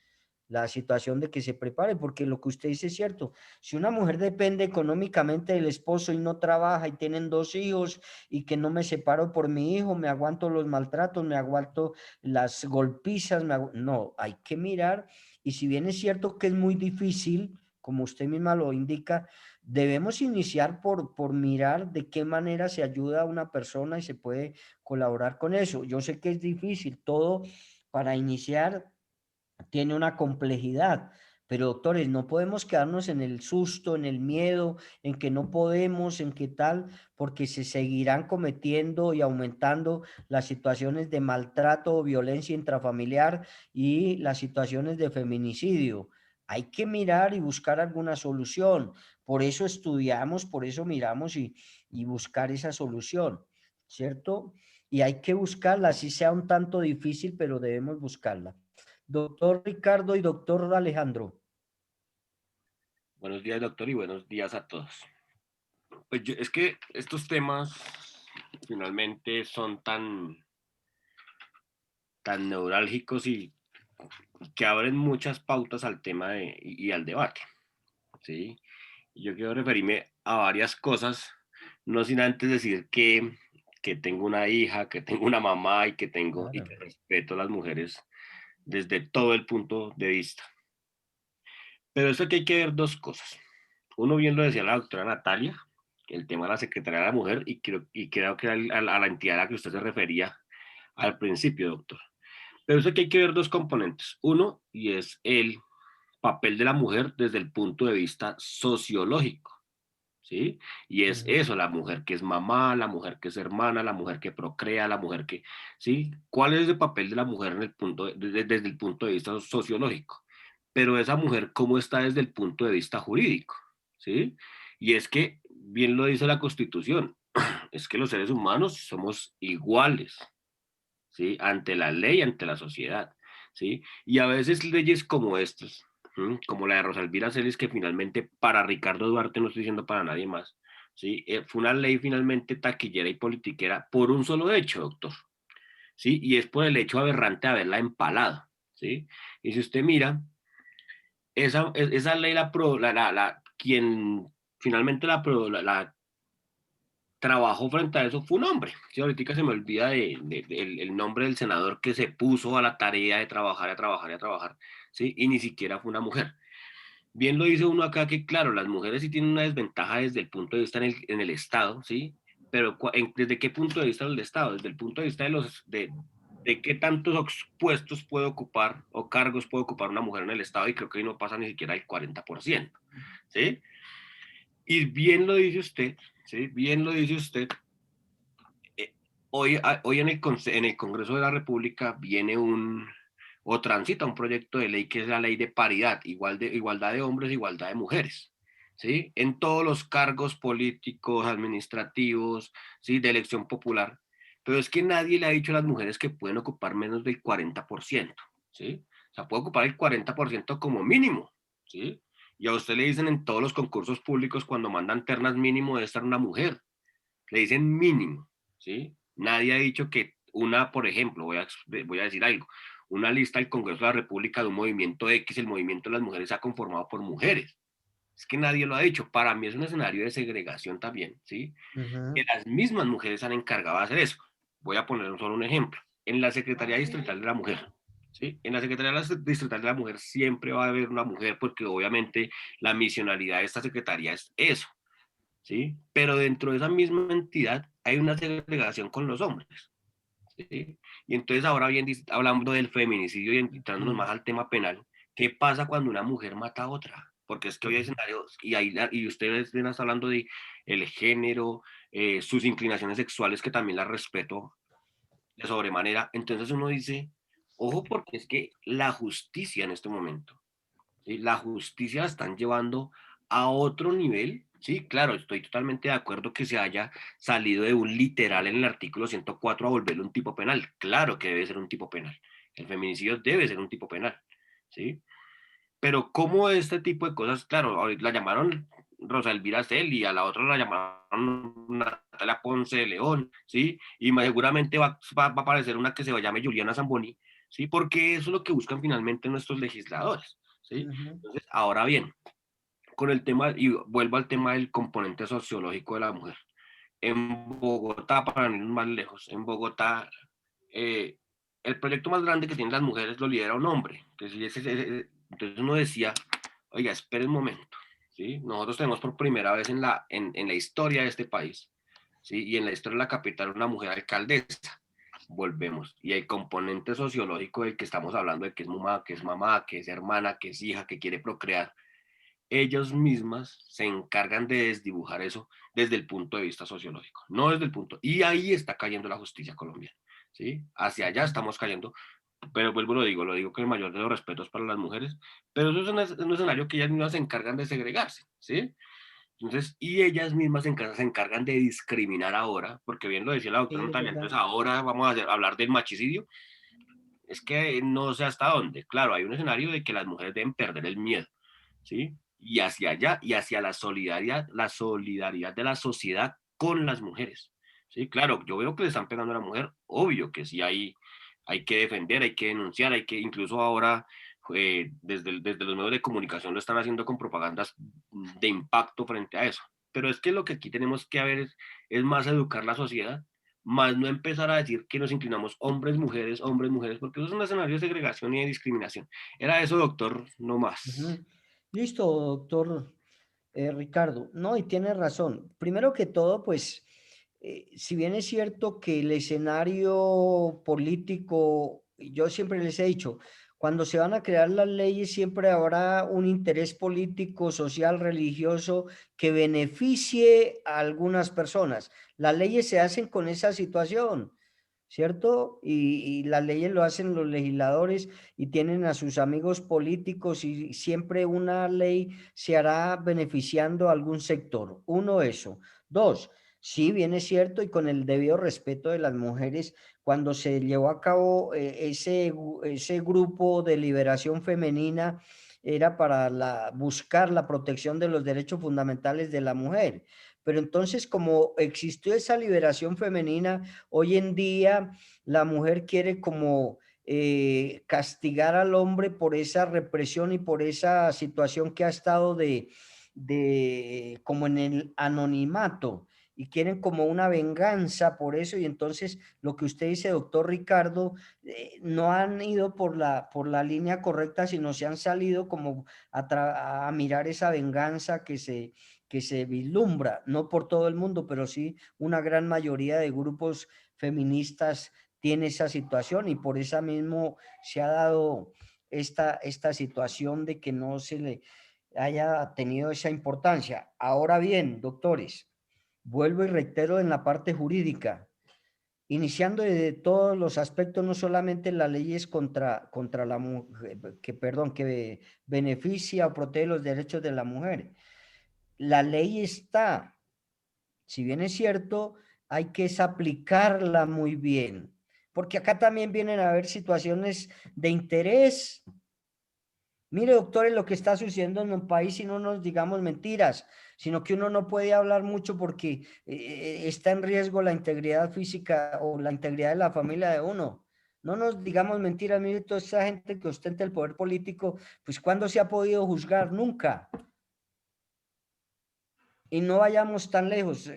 La situación de que se prepare, porque lo que usted dice es cierto. Si una mujer depende económicamente del esposo y no trabaja y tienen 2 hijos, y que no me separo por mi hijo, me aguanto los maltratos, me aguanto las golpizas, no, hay que mirar. Y si bien es cierto que es muy difícil, como usted misma lo indica, debemos iniciar por mirar de qué manera se ayuda a una persona y se puede colaborar con eso. Yo sé que es difícil, todo para iniciar tiene una complejidad, pero doctores, no podemos quedarnos en el susto, en el miedo, en que no podemos, en qué tal, porque se seguirán cometiendo y aumentando las situaciones de maltrato o violencia intrafamiliar y las situaciones de feminicidio. Hay que mirar y buscar alguna solución. Por eso estudiamos, por eso miramos y buscar esa solución, ¿cierto? Y hay que buscarla, así sea un tanto difícil, pero debemos buscarla. Doctor Ricardo y doctor Alejandro.
Buenos días, doctor, y buenos días a todos. Pues es que estos temas finalmente son tan neurálgicos y que abren muchas pautas al tema y al debate, ¿sí? Yo quiero referirme a varias cosas, no sin antes decir que tengo una hija, que tengo una mamá y
Claro.
que respeto a las mujeres desde todo el punto de vista. Pero eso que hay que ver dos cosas. Uno, bien lo decía la doctora Natalia, el tema de la Secretaría de la Mujer, y creo que a la entidad a la que usted se refería al principio, doctor. Pero eso que hay que ver dos componentes. Uno, y es el papel de la mujer desde el punto de vista sociológico, ¿sí? Y es eso, la mujer que es mamá, la mujer que es hermana, la mujer que procrea, la mujer que, ¿sí? ¿Cuál es el papel de la mujer en el desde el punto de vista sociológico? Pero esa mujer, ¿cómo está desde el punto de vista jurídico? ¿Sí? Y es que, bien lo dice la Constitución, es que los seres humanos somos iguales, ¿sí? Ante la ley, ante la sociedad, ¿sí? Y a veces leyes como estas, ¿sí? Como la de Rosalvira Celis, que finalmente para Ricardo Duarte, no estoy diciendo para nadie más, ¿sí? Fue una ley finalmente taquillera y politiquera por un solo hecho, doctor, ¿sí? Y es por el hecho aberrante de haberla empalado, ¿sí? Y si usted mira, esa ley quien finalmente la trabajó frente a eso fue un hombre. Sí, ahorita se me olvida el nombre del senador que se puso a la tarea de trabajar, a trabajar, a trabajar, ¿sí? Y ni siquiera fue una mujer. Bien lo dice uno acá que, claro, las mujeres sí tienen una desventaja desde el punto de vista en el Estado, ¿sí? Pero ¿desde qué punto de vista del Estado? Desde el punto de vista de qué tantos puestos puede ocupar o cargos puede ocupar una mujer en el Estado, y creo que ahí no pasa ni siquiera el 40%, ¿sí? Y bien lo dice usted, ¿sí? Bien lo dice usted. Hoy en el Congreso de la República viene o transita un proyecto de ley que es la ley de paridad, igualdad de hombres, igualdad de mujeres, ¿sí? En todos los cargos políticos, administrativos, ¿sí? De elección popular. Pero es que nadie le ha dicho a las mujeres que pueden ocupar menos del 40%, ¿sí? O sea, puede ocupar el 40% como mínimo, ¿sí? Y a usted le dicen en todos los concursos públicos, cuando mandan ternas, mínimo debe estar una mujer. Le dicen mínimo, ¿sí? Nadie ha dicho que por ejemplo, voy a decir algo, una lista del Congreso de la República de un movimiento X, el movimiento de las mujeres, se ha conformado por mujeres. Es que nadie lo ha dicho. Para mí es un escenario de segregación también, ¿sí? Que las mismas mujeres han encargado de hacer eso. Voy a poner solo un ejemplo. En la Secretaría Distrital de la Mujer, ¿sí? En la Secretaría Distrital de la Mujer siempre va a haber una mujer, porque obviamente la misionalidad de esta secretaría es eso, ¿sí? Pero dentro de esa misma entidad hay una segregación con los hombres, ¿sí? Y entonces ahora bien, hablando del feminicidio y entrándonos más al tema penal, ¿qué pasa cuando una mujer mata a otra? Porque es que hoy hay escenarios, y ustedes están hablando de el género, sus inclinaciones sexuales, que también las respeto de sobremanera. Entonces uno dice, ojo, porque es que la justicia en este momento, ¿sí? La justicia la están llevando a otro nivel. Sí, claro, estoy totalmente de acuerdo que se haya salido de un literal en el artículo 104 a volverlo un tipo penal. Claro que debe ser un tipo penal. El feminicidio debe ser un tipo penal, ¿sí? Pero como este tipo de cosas, claro, la llamaron Rosa Elvira Celi, a la otra la llamaron Natalia Ponce de León, ¿sí? Y seguramente va a aparecer una que se llame Juliana Zamboni, ¿sí? Porque eso es lo que buscan finalmente nuestros legisladores, ¿sí? Entonces, ahora bien, con el tema, y vuelvo al tema del componente sociológico de la mujer. En Bogotá, para no ir más lejos, en Bogotá, eh, el proyecto más grande que tienen las mujeres lo lidera un hombre. Entonces uno decía, oiga, espere un momento, ¿sí? Nosotros tenemos por primera vez en la historia de este país, ¿sí? Y en la historia de la capital una mujer alcaldesa. Volvemos. Y el componente sociológico del que estamos hablando, de que es mamá, que es hermana, que es hija, que quiere procrear, ellos mismas se encargan de desdibujar eso desde el punto de vista sociológico, no desde el punto, y ahí está cayendo la justicia colombiana, ¿sí? Hacia allá estamos cayendo, pero vuelvo, lo digo con el mayor de los respetos para las mujeres, pero eso es un escenario que ellas mismas se encargan de segregarse, ¿sí? Entonces, y ellas mismas se encargan de discriminar ahora, porque bien lo decía la doctora
Sí, es
Natalia,
verdad.
entonces ahora vamos a hablar del machicidio, es que no sé hasta dónde, claro, hay un escenario de que las mujeres deben perder el miedo, ¿sí? Y hacia allá y hacia la solidaridad de la sociedad con las mujeres, ¿sí? Claro, yo veo que le están pegando a la mujer, obvio que sí hay que defender, hay que denunciar, hay que, incluso ahora, desde los medios de comunicación lo están haciendo con propagandas de impacto frente a eso. Pero es que lo que aquí tenemos que ver es más educar la sociedad, más no empezar a decir que nos inclinamos hombres, mujeres, porque eso es un escenario de segregación y de discriminación. Era eso, doctor, no más.
Ujú. Listo, doctor Ricardo. No, y tiene razón. Primero que todo, pues, si bien es cierto que el escenario político, yo siempre les he dicho, cuando se van a crear las leyes siempre habrá un interés político, social, religioso que beneficie a algunas personas. Las leyes se hacen con esa situación. ¿Cierto? Y las leyes lo hacen los legisladores y tienen a sus amigos políticos y siempre una ley se hará beneficiando a algún sector. Uno, eso. Dos, sí, bien es cierto y con el debido respeto de las mujeres, cuando se llevó a cabo ese grupo de liberación femenina, era para buscar la protección de los derechos fundamentales de la mujer. Pero entonces, como existió esa liberación femenina, hoy en día la mujer quiere como castigar al hombre por esa represión y por esa situación que ha estado como en el anonimato y quieren como una venganza por eso y entonces lo que usted dice, doctor Ricardo, no han ido por la línea correcta, sino se han salido como a mirar esa venganza que se vislumbra, no por todo el mundo, pero sí una gran mayoría de grupos feministas tiene esa situación y por eso mismo se ha dado esta situación de que no se le haya tenido esa importancia. Ahora bien, doctores, vuelvo y reitero en la parte jurídica, iniciando de todos los aspectos, no solamente las leyes contra la mujer, que beneficia o protege los derechos de la mujer. La ley está, si bien es cierto, hay que aplicarla muy bien, porque acá también vienen a haber situaciones de interés. Mire, doctores, lo que está sucediendo en un país, y no nos digamos mentiras, sino que uno no puede hablar mucho porque está en riesgo la integridad física o la integridad de la familia de uno. No nos digamos mentiras, mire, toda esa gente que ostenta el poder político, pues ¿cuándo se ha podido juzgar? Nunca. Y no vayamos tan lejos,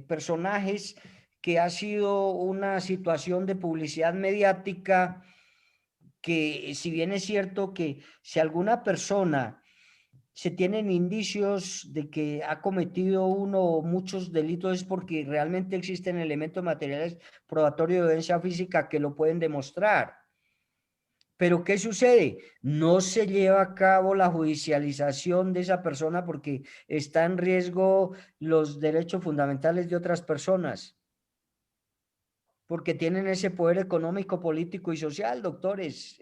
personajes que ha sido una situación de publicidad mediática, que si bien es cierto que si alguna persona se tienen indicios de que ha cometido uno o muchos delitos es porque realmente existen elementos materiales probatorios de evidencia física que lo pueden demostrar. Pero ¿qué sucede? No se lleva a cabo la judicialización de esa persona porque está en riesgo los derechos fundamentales de otras personas, porque tienen ese poder económico, político y social, doctores.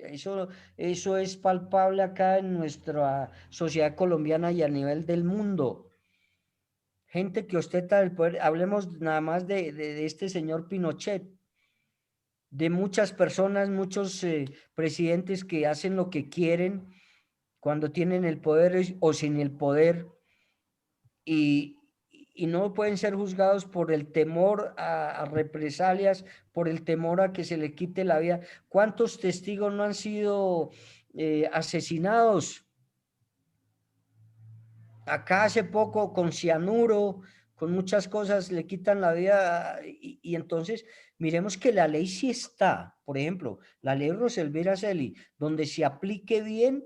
Eso es palpable acá en nuestra sociedad colombiana y a nivel del mundo. Gente que ostenta el poder, hablemos nada más de este señor Pinochet, de muchas personas, muchos presidentes que hacen lo que quieren cuando tienen el poder o sin el poder y, y no pueden ser juzgados por el temor a represalias, por el temor a que se le quite la vida. ¿Cuántos testigos no han sido asesinados? Acá hace poco con cianuro, con muchas cosas le quitan la vida y entonces miremos que la ley sí está. Por ejemplo, la ley Roselvi Araceli, donde se aplique bien,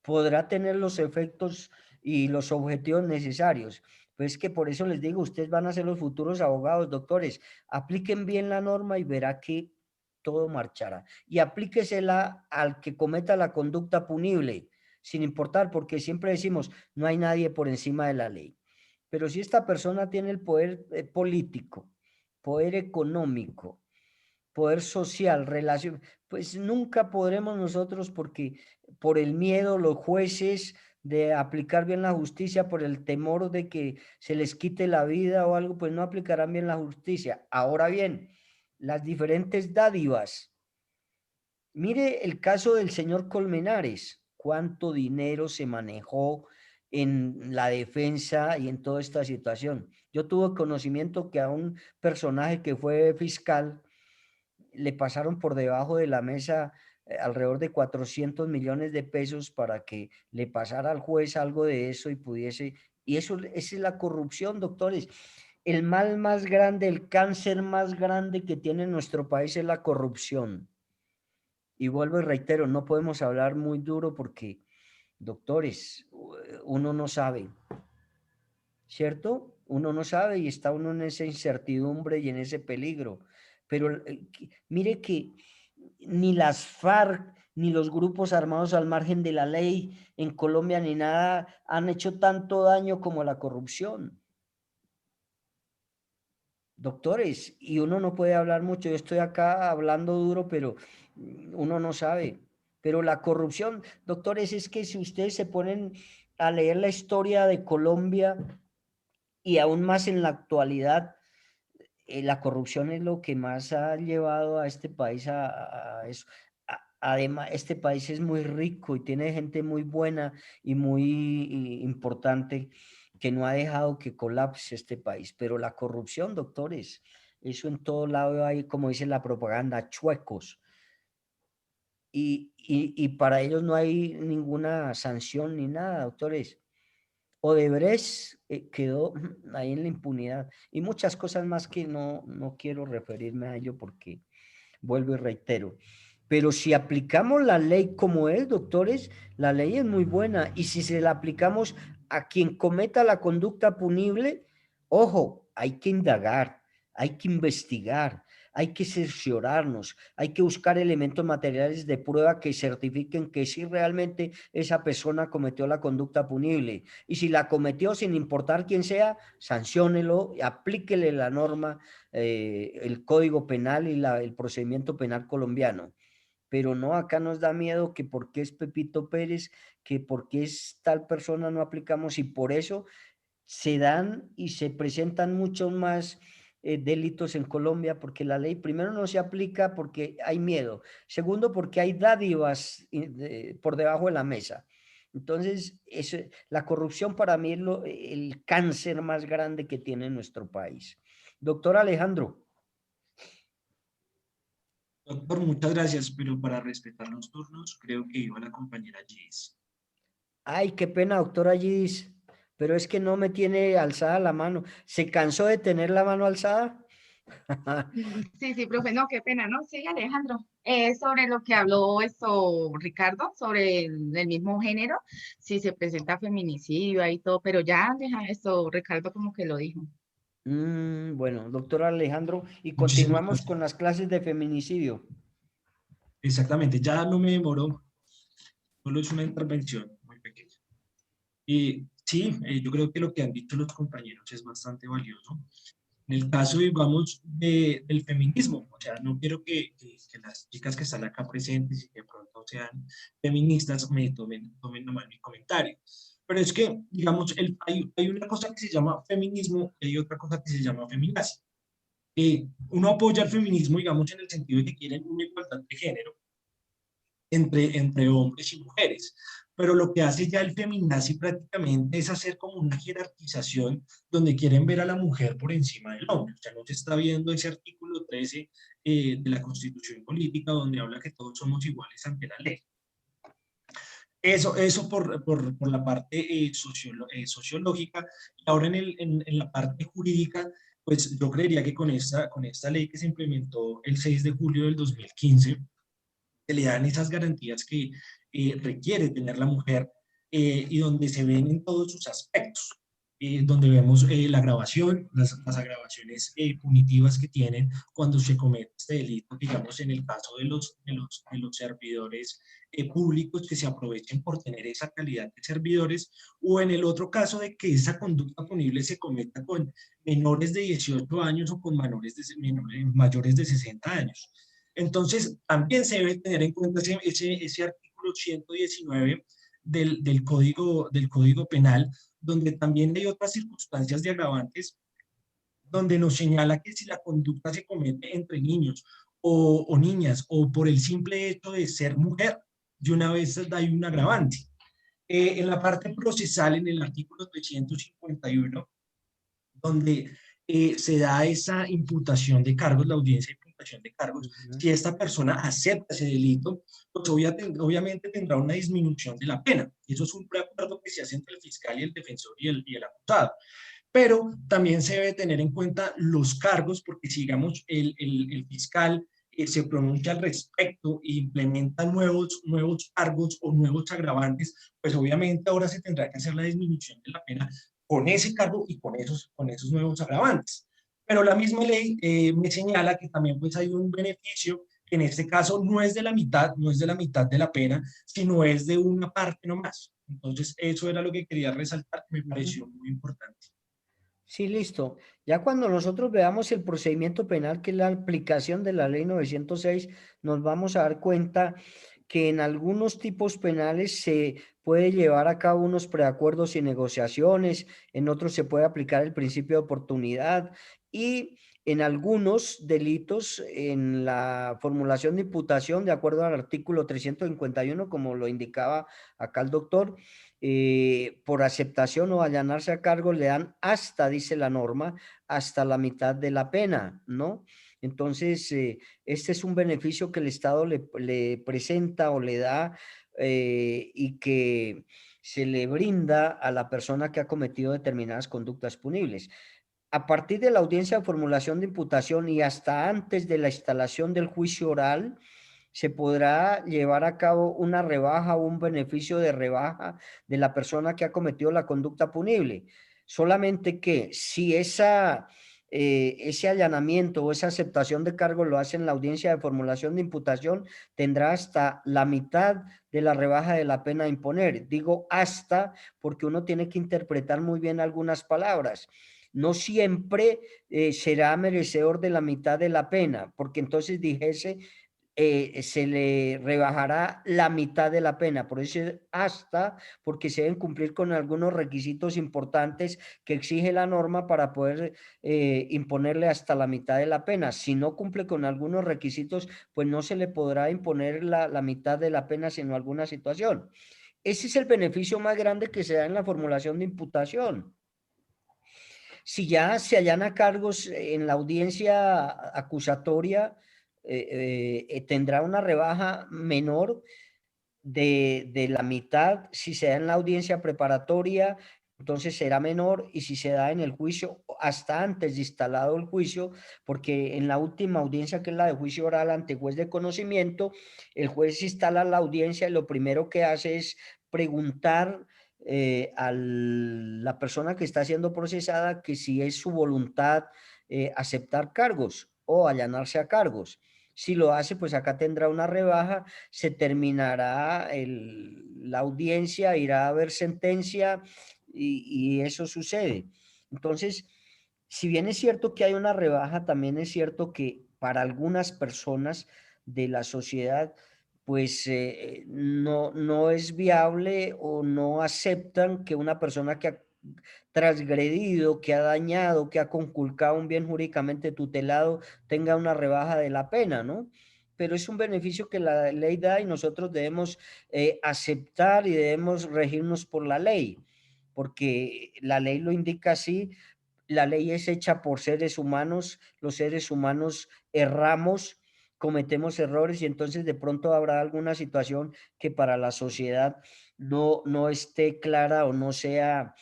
podrá tener los efectos y los objetivos necesarios. Pues que por eso les digo, ustedes van a ser los futuros abogados, doctores, apliquen bien la norma y verá que todo marchará. Y aplíquesela al que cometa la conducta punible, sin importar, porque siempre decimos, no hay nadie por encima de la ley. Pero si esta persona tiene el poder político, poder económico, poder social, relación, pues nunca podremos nosotros porque por el miedo los jueces de aplicar bien la justicia, por el temor de que se les quite la vida o algo, pues no aplicarán bien la justicia. Ahora bien, las diferentes dádivas. Mire el caso del señor Colmenares, cuánto dinero se manejó en la defensa y en toda esta situación. Yo tuve conocimiento que a un personaje que fue fiscal, le pasaron por debajo de la mesa alrededor de 400 millones de pesos para que le pasara al juez algo de eso y pudiese, y eso, esa es la corrupción, doctores. El mal más grande, el cáncer más grande que tiene nuestro país es la corrupción. Y vuelvo y reitero, no podemos hablar muy duro porque, doctores, uno no sabe, ¿cierto? Uno no sabe y está uno en esa incertidumbre y en ese peligro. Pero mire que ni las FARC, ni los grupos armados al margen de la ley en Colombia, ni nada, han hecho tanto daño como la corrupción. Doctores, y uno no puede hablar mucho, yo estoy acá hablando duro, pero uno no sabe. Pero la corrupción, doctores, es que si ustedes se ponen a leer la historia de Colombia y aún más en la actualidad, la corrupción es lo que más ha llevado a este país a eso. Además, este país es muy rico y tiene gente muy buena y muy importante que no ha dejado que colapse este país. Pero la corrupción, doctores, eso en todo lado hay, como dice la propaganda, chuecos. Y para ellos no hay ninguna sanción ni nada, doctores. Odebrecht quedó ahí en la impunidad y muchas cosas más que no quiero referirme a ello porque vuelvo y reitero. Pero si aplicamos la ley como es, doctores, la ley es muy buena y si se la aplicamos a quien cometa la conducta punible, ojo, hay que indagar, hay que investigar, hay que cerciorarnos, hay que buscar elementos materiales de prueba que certifiquen que sí realmente esa persona cometió la conducta punible. Y si la cometió, sin importar quién sea, sanciónelo, aplíquele la norma, el Código Penal y el procedimiento penal colombiano. Pero no, acá nos da miedo que porque es Pepito Pérez, que porque es tal persona no aplicamos y por eso se dan y se presentan muchos más delitos en Colombia porque la ley primero no se aplica porque hay miedo, segundo porque hay dádivas por debajo de la mesa. Entonces, la corrupción para mí es el cáncer más grande que tiene nuestro país. Doctor Alejandro.
Doctor, muchas gracias, pero para respetar los turnos, creo que iba la compañera Gis.
Ay, qué pena, doctora Gis, pero es que no me tiene alzada la mano. ¿Se cansó de tener la mano alzada?
Sí, sí, profe, no, qué pena, ¿no? Sí, Alejandro. Sobre lo que habló esto, Ricardo, sobre el mismo género, si se presenta feminicidio ahí todo, pero ya deja esto, Ricardo como que lo dijo.
Bueno, doctor Alejandro, y
Muchísimas
continuamos
gracias.
con las clases de feminicidio.
Exactamente, ya no me demoró, solo es una intervención muy pequeña. Y sí, yo creo que lo que han dicho los compañeros es bastante valioso. En el caso, digamos, del feminismo, o sea, no quiero que las chicas que están acá presentes y que de pronto sean feministas me tomen mal mi comentario. Pero es que, digamos, hay una cosa que se llama feminismo y hay otra cosa que se llama feminazi. Uno apoya el feminismo, digamos, en el sentido de que quieren una igualdad de género entre hombres y mujeres. Pero lo que hace ya el feminazi prácticamente es hacer como una jerarquización donde quieren ver a la mujer por encima del hombre. O sea, no se está viendo ese artículo 13 de la Constitución Política donde habla que todos somos iguales ante la ley. Eso por la parte sociológica. Y ahora en la parte jurídica, pues yo creería que con esta ley que se implementó el 6 de julio del 2015, se le dan esas garantías que requiere tener la mujer y donde se ven en todos sus aspectos, donde vemos la agravación, las agravaciones punitivas que tienen cuando se comete este delito, digamos en el caso de los servidores públicos que se aprovechen por tener esa calidad de servidores, o en el otro caso de que esa conducta punible se cometa con menores de 18 años o con mayores de 60 años. Entonces, también se debe tener en cuenta ese artículo 119 del Código Penal, donde también hay otras circunstancias de agravantes, donde nos señala que si la conducta se comete entre niños o niñas, o por el simple hecho de ser mujer, de una vez hay un agravante. En la parte procesal, en el artículo 351, donde se da esa imputación de cargos, la audiencia de imputación de cargos, si esta persona acepta ese delito, pues obviamente tendrá una disminución de la pena. Eso es un preacuerdo que se hace entre el fiscal y el defensor y el acusado. Pero también se debe tener en cuenta los cargos, porque si digamos el fiscal se pronuncia al respecto e implementa nuevos cargos o nuevos agravantes, pues obviamente ahora se tendrá que hacer la disminución de la pena con ese cargo y con esos nuevos agravantes. Pero la misma ley me señala que también pues hay un beneficio que en este caso no es de la mitad, no es de la mitad de la pena, sino es de una parte nomás. Entonces eso era lo que quería resaltar, me pareció muy importante.
Sí, listo. Ya cuando nosotros veamos el procedimiento penal, que es la aplicación de la ley 906, nos vamos a dar cuenta que en algunos tipos penales se puede llevar a cabo unos preacuerdos y negociaciones, en otros se puede aplicar el principio de oportunidad y en algunos delitos, en la formulación de imputación, de acuerdo al artículo 351, como lo indicaba acá el doctor, por aceptación o allanarse a cargo, le dan hasta, dice la norma, hasta la mitad de la pena, ¿no? Entonces, este es un beneficio que el Estado le presenta o le da y que se le brinda a la persona que ha cometido determinadas conductas punibles. A partir de la audiencia de formulación de imputación y hasta antes de la instalación del juicio oral, se podrá llevar a cabo una rebaja o un beneficio de rebaja de la persona que ha cometido la conducta punible. Solamente que si ese allanamiento o esa aceptación de cargo lo hace en la audiencia de formulación de imputación, tendrá hasta la mitad de la rebaja de la pena a imponer. Digo hasta porque uno tiene que interpretar muy bien algunas palabras. No siempre será merecedor de la mitad de la pena, porque entonces dijese se le rebajará la mitad de la pena, por eso hasta, porque se deben cumplir con algunos requisitos importantes que exige la norma para poder imponerle hasta la mitad de la pena. Si no cumple con algunos requisitos, pues no se le podrá imponer la mitad de la pena, sino alguna situación. Ese es el beneficio más grande que se da en la formulación de imputación. Si ya se allana cargos en la audiencia acusatoria, tendrá una rebaja menor de la mitad si se da en la audiencia preparatoria entonces será menor, y si se da en el juicio, hasta antes de instalado el juicio, porque en la última audiencia, que es la de juicio oral ante juez de conocimiento, el juez instala la audiencia y lo primero que hace es preguntar a la persona que está siendo procesada que si es su voluntad aceptar cargos o allanarse a cargos. Si lo hace, pues acá tendrá una rebaja, se terminará la audiencia, irá a haber sentencia y eso sucede. Entonces, si bien es cierto que hay una rebaja, también es cierto que para algunas personas de la sociedad, pues no es viable o no aceptan que una persona que ha transgredido, que ha dañado, que ha conculcado un bien jurídicamente tutelado, tenga una rebaja de la pena, ¿no? Pero es un beneficio que la ley da y nosotros debemos aceptar y debemos regirnos por la ley, porque la ley lo indica así. La ley es hecha por seres humanos, los seres humanos erramos, cometemos errores y entonces de pronto habrá alguna situación que para la sociedad no esté clara o no sea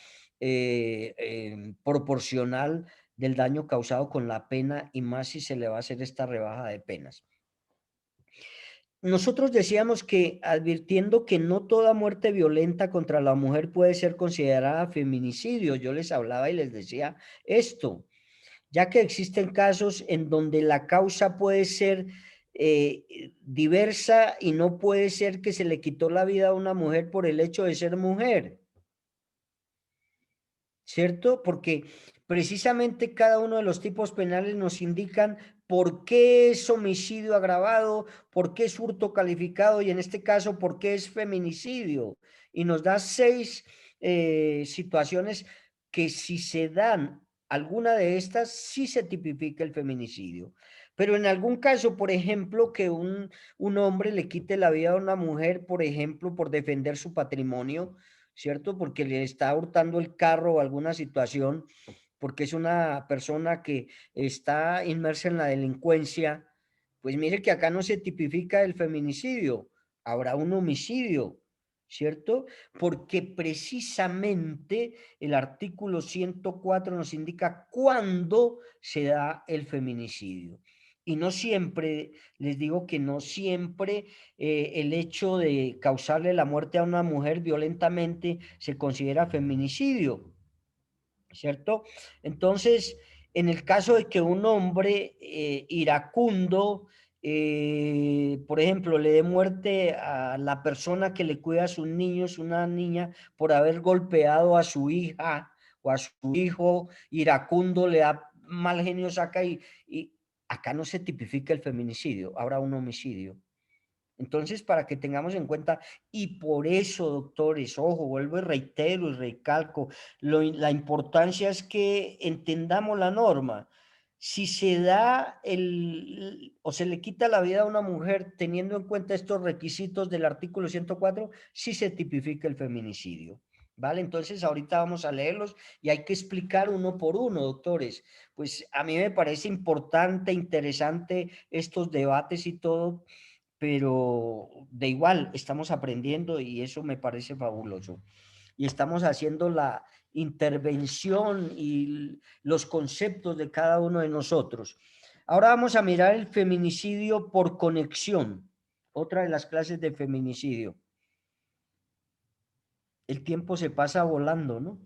proporcional del daño causado con la pena, y más si se le va a hacer esta rebaja de penas. Nosotros decíamos que, advirtiendo que no toda muerte violenta contra la mujer puede ser considerada feminicidio, yo les hablaba y les decía esto, ya que existen casos en donde la causa puede ser diversa y no puede ser que se le quitó la vida a una mujer por el hecho de ser mujer, ¿cierto? Porque precisamente cada uno de los tipos penales nos indican por qué es homicidio agravado, por qué es hurto calificado y en este caso por qué es feminicidio. Y nos da 6 situaciones que, si se dan alguna de estas, sí se tipifica el feminicidio. Pero en algún caso, por ejemplo, que un hombre le quite la vida a una mujer, por ejemplo, por defender su patrimonio, ¿cierto? Porque le está hurtando el carro o alguna situación, porque es una persona que está inmersa en la delincuencia, pues mire que acá no se tipifica el feminicidio, habrá un homicidio, ¿cierto? Porque precisamente el artículo 104 nos indica cuándo se da el feminicidio. Y no siempre, les digo que no siempre el hecho de causarle la muerte a una mujer violentamente se considera feminicidio, ¿cierto? Entonces, en el caso de que un hombre iracundo, por ejemplo, le dé muerte a la persona que le cuida a sus niños, una niña, por haber golpeado a su hija o a su hijo, iracundo, le da mal genio, saca y acá no se tipifica el feminicidio, habrá un homicidio. Entonces, para que tengamos en cuenta, y por eso, doctores, ojo, vuelvo y reitero y recalco, la importancia es que entendamos la norma. Si se da o se le quita la vida a una mujer teniendo en cuenta estos requisitos del artículo 104, sí se tipifica el feminicidio. ¿Vale? Entonces, ahorita vamos a leerlos y hay que explicar uno por uno, doctores. Pues a mí me parece importante, interesante estos debates y todo, pero de igual estamos aprendiendo y eso me parece fabuloso. Y estamos haciendo la intervención y los conceptos de cada uno de nosotros. Ahora vamos a mirar el feminicidio por conexión, otra de las clases de feminicidio. El tiempo se pasa volando, ¿no?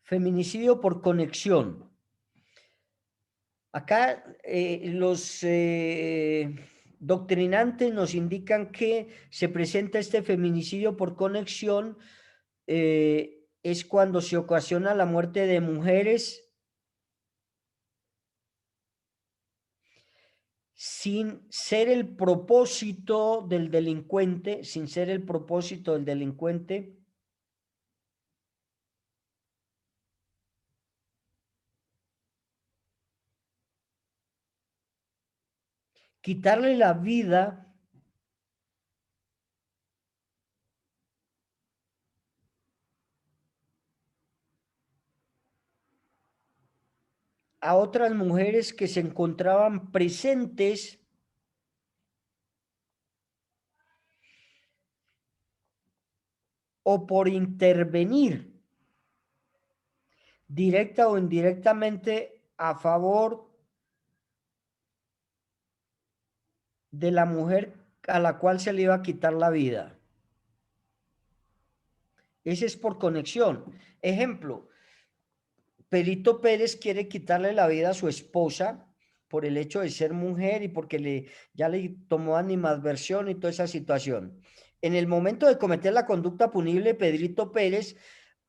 Feminicidio por conexión. Acá los doctrinantes nos indican que se presenta este feminicidio por conexión es cuando se ocasiona la muerte de mujeres sin ser el propósito del delincuente, sin ser el propósito del delincuente, quitarle la vida a otras mujeres que se encontraban presentes o por intervenir directa o indirectamente a favor de la mujer a la cual se le iba a quitar la vida. Ese es por conexión. Ejemplo, Perito Pérez quiere quitarle la vida a su esposa por el hecho de ser mujer y porque ya le tomó animadversión y toda esa situación. En el momento de cometer la conducta punible, Pedrito Pérez,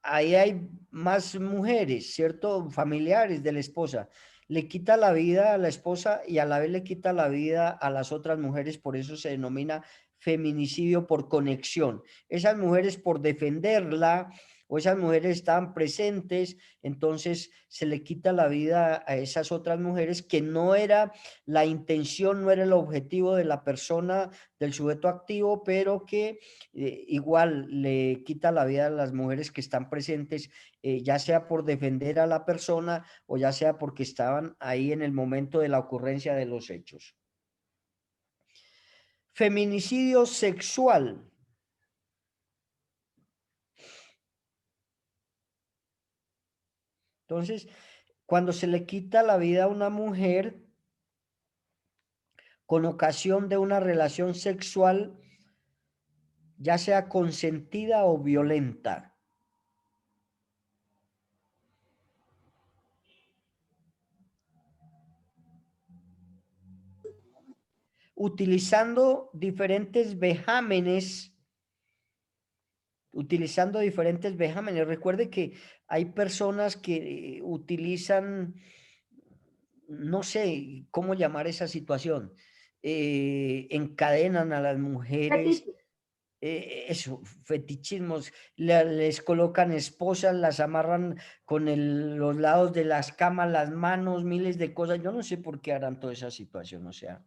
ahí hay más mujeres, ¿cierto? Familiares de la esposa. Le quita la vida a la esposa y a la vez le quita la vida a las otras mujeres, por eso se denomina feminicidio por conexión. Esas mujeres por defenderla o esas mujeres estaban presentes, entonces se le quita la vida a esas otras mujeres que no era la intención, no era el objetivo de la persona, del sujeto activo, pero que igual le quita la vida a las mujeres que están presentes, ya sea por defender a la persona o ya sea porque estaban ahí en el momento de la ocurrencia de los hechos. Feminicidio sexual. Entonces, cuando se le quita la vida a una mujer con ocasión de una relación sexual, ya sea consentida o violenta. Utilizando diferentes vejámenes. Recuerde que hay personas que utilizan, no sé cómo llamar esa situación, encadenan a las mujeres, eso, fetichismos, les colocan esposas, las amarran con los lados de las camas, las manos, miles de cosas. Yo no sé por qué harán toda esa situación, o sea,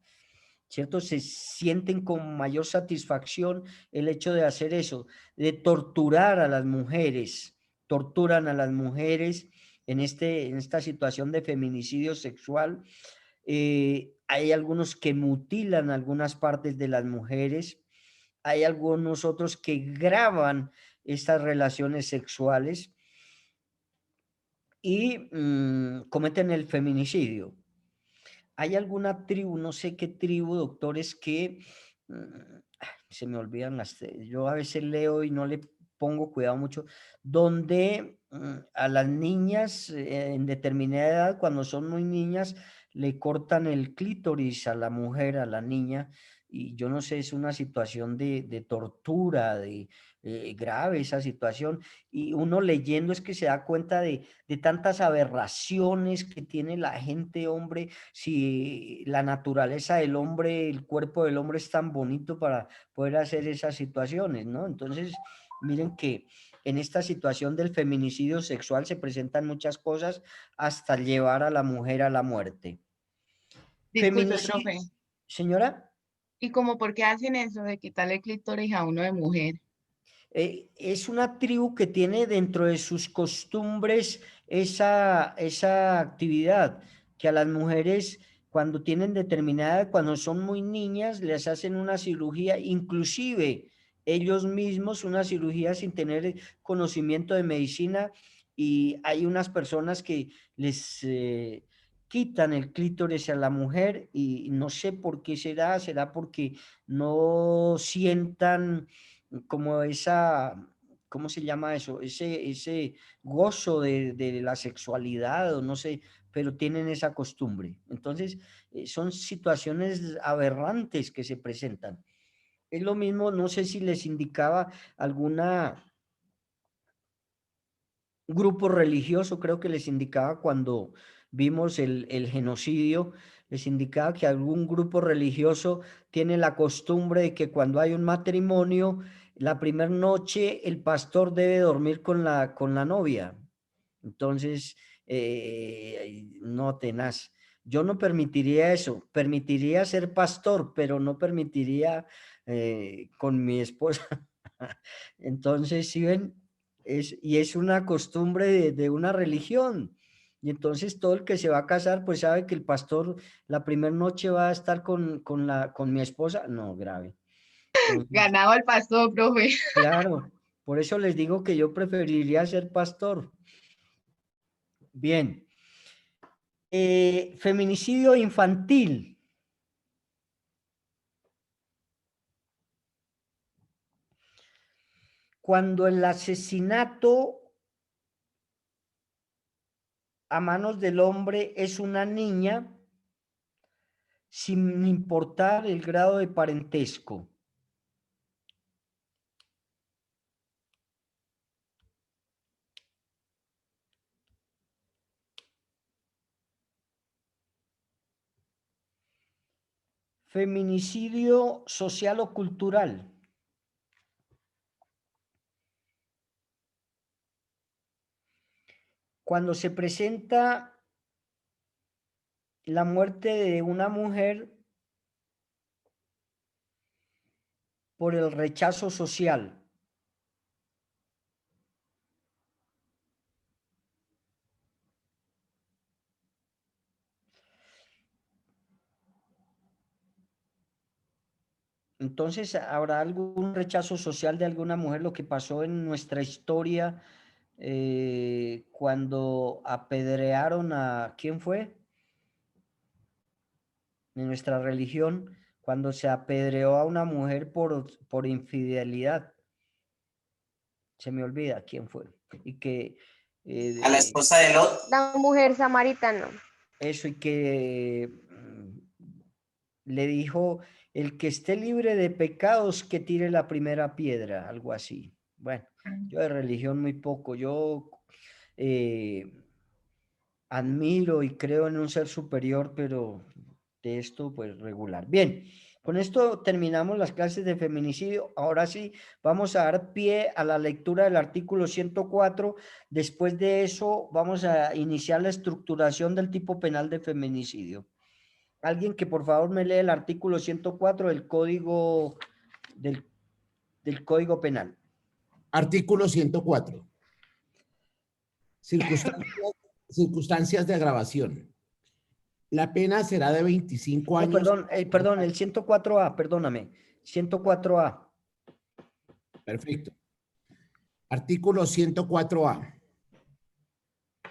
¿cierto? Se sienten con mayor satisfacción el hecho de hacer eso, de torturar a las mujeres, torturan a las mujeres en esta situación de feminicidio sexual. Hay algunos que mutilan algunas partes de las mujeres, hay algunos otros que graban estas relaciones sexuales y cometen el feminicidio. Hay alguna tribu, no sé qué tribu, doctores, que se me olvidan yo a veces leo y no le pongo cuidado mucho, donde a las niñas en determinada edad, cuando son muy niñas, le cortan el clítoris a la mujer, a la niña, y yo no sé, es una situación de tortura, grave esa situación, y uno leyendo es que se da cuenta de tantas aberraciones que tiene la gente, hombre, si la naturaleza del hombre, el cuerpo del hombre es tan bonito para poder hacer esas situaciones, ¿no? Entonces, miren que en esta situación del feminicidio sexual se presentan muchas cosas hasta llevar a la mujer a la muerte.
Disculpe, profe.
Señora.
¿Y como por qué hacen eso de quitarle clítoris a uno de mujer?
Es una tribu que tiene dentro de sus costumbres esa actividad, que a las mujeres cuando tienen determinada, cuando son muy niñas, les hacen una cirugía, inclusive ellos mismos una cirugía sin tener conocimiento de medicina, y hay unas personas que les quitan el clítoris a la mujer y no sé por qué será porque no sientan como ¿cómo se llama eso? Ese gozo de la sexualidad, o no sé, pero tienen esa costumbre. Entonces, son situaciones aberrantes que se presentan. Es lo mismo, no sé si les indicaba alguna grupo religioso, creo que les indicaba cuando vimos el genocidio, les indicaba que algún grupo religioso tiene la costumbre de que cuando hay un matrimonio, la primera noche el pastor debe dormir con la novia. Entonces, no, tenaz. Yo no permitiría eso, permitiría ser pastor, pero no permitiría con mi esposa. Entonces, si ven, es una costumbre de una religión. Y entonces todo el que se va a casar, pues sabe que el pastor la primera noche va a estar con mi esposa. No, grave. Entonces,
Ganado el pastor, profe.
claro. Por eso les digo que yo preferiría ser pastor. Bien. Feminicidio infantil. Cuando el asesinato a manos del hombre es una niña, sin importar el grado de parentesco. Feminicidio social o cultural. Cuando se presenta la muerte de una mujer por el rechazo social. Entonces, ¿habrá algún rechazo social de alguna mujer? Lo que pasó en nuestra historia cuando apedrearon a, ¿quién fue? En nuestra religión, cuando se apedreó a una mujer por infidelidad. Se me olvida quién fue. Y que...
A la esposa de Lot.
La mujer samaritana.
Eso, y que le dijo, el que esté libre de pecados, que tire la primera piedra, algo así. Bueno, yo de religión muy poco, yo admiro y creo en un ser superior, pero de esto pues regular. Bien, con esto terminamos las clases de feminicidio. Ahora sí, vamos a dar pie a la lectura del artículo 104. Después de eso, vamos a iniciar la estructuración del tipo penal de feminicidio. Alguien que por favor me lee el artículo 104 del Código, del Código Penal.
Artículo 104. Circunstancias de agravación. La pena será de 25 años.
No, perdón, el 104A, perdóname. 104A.
Perfecto. Artículo 104A.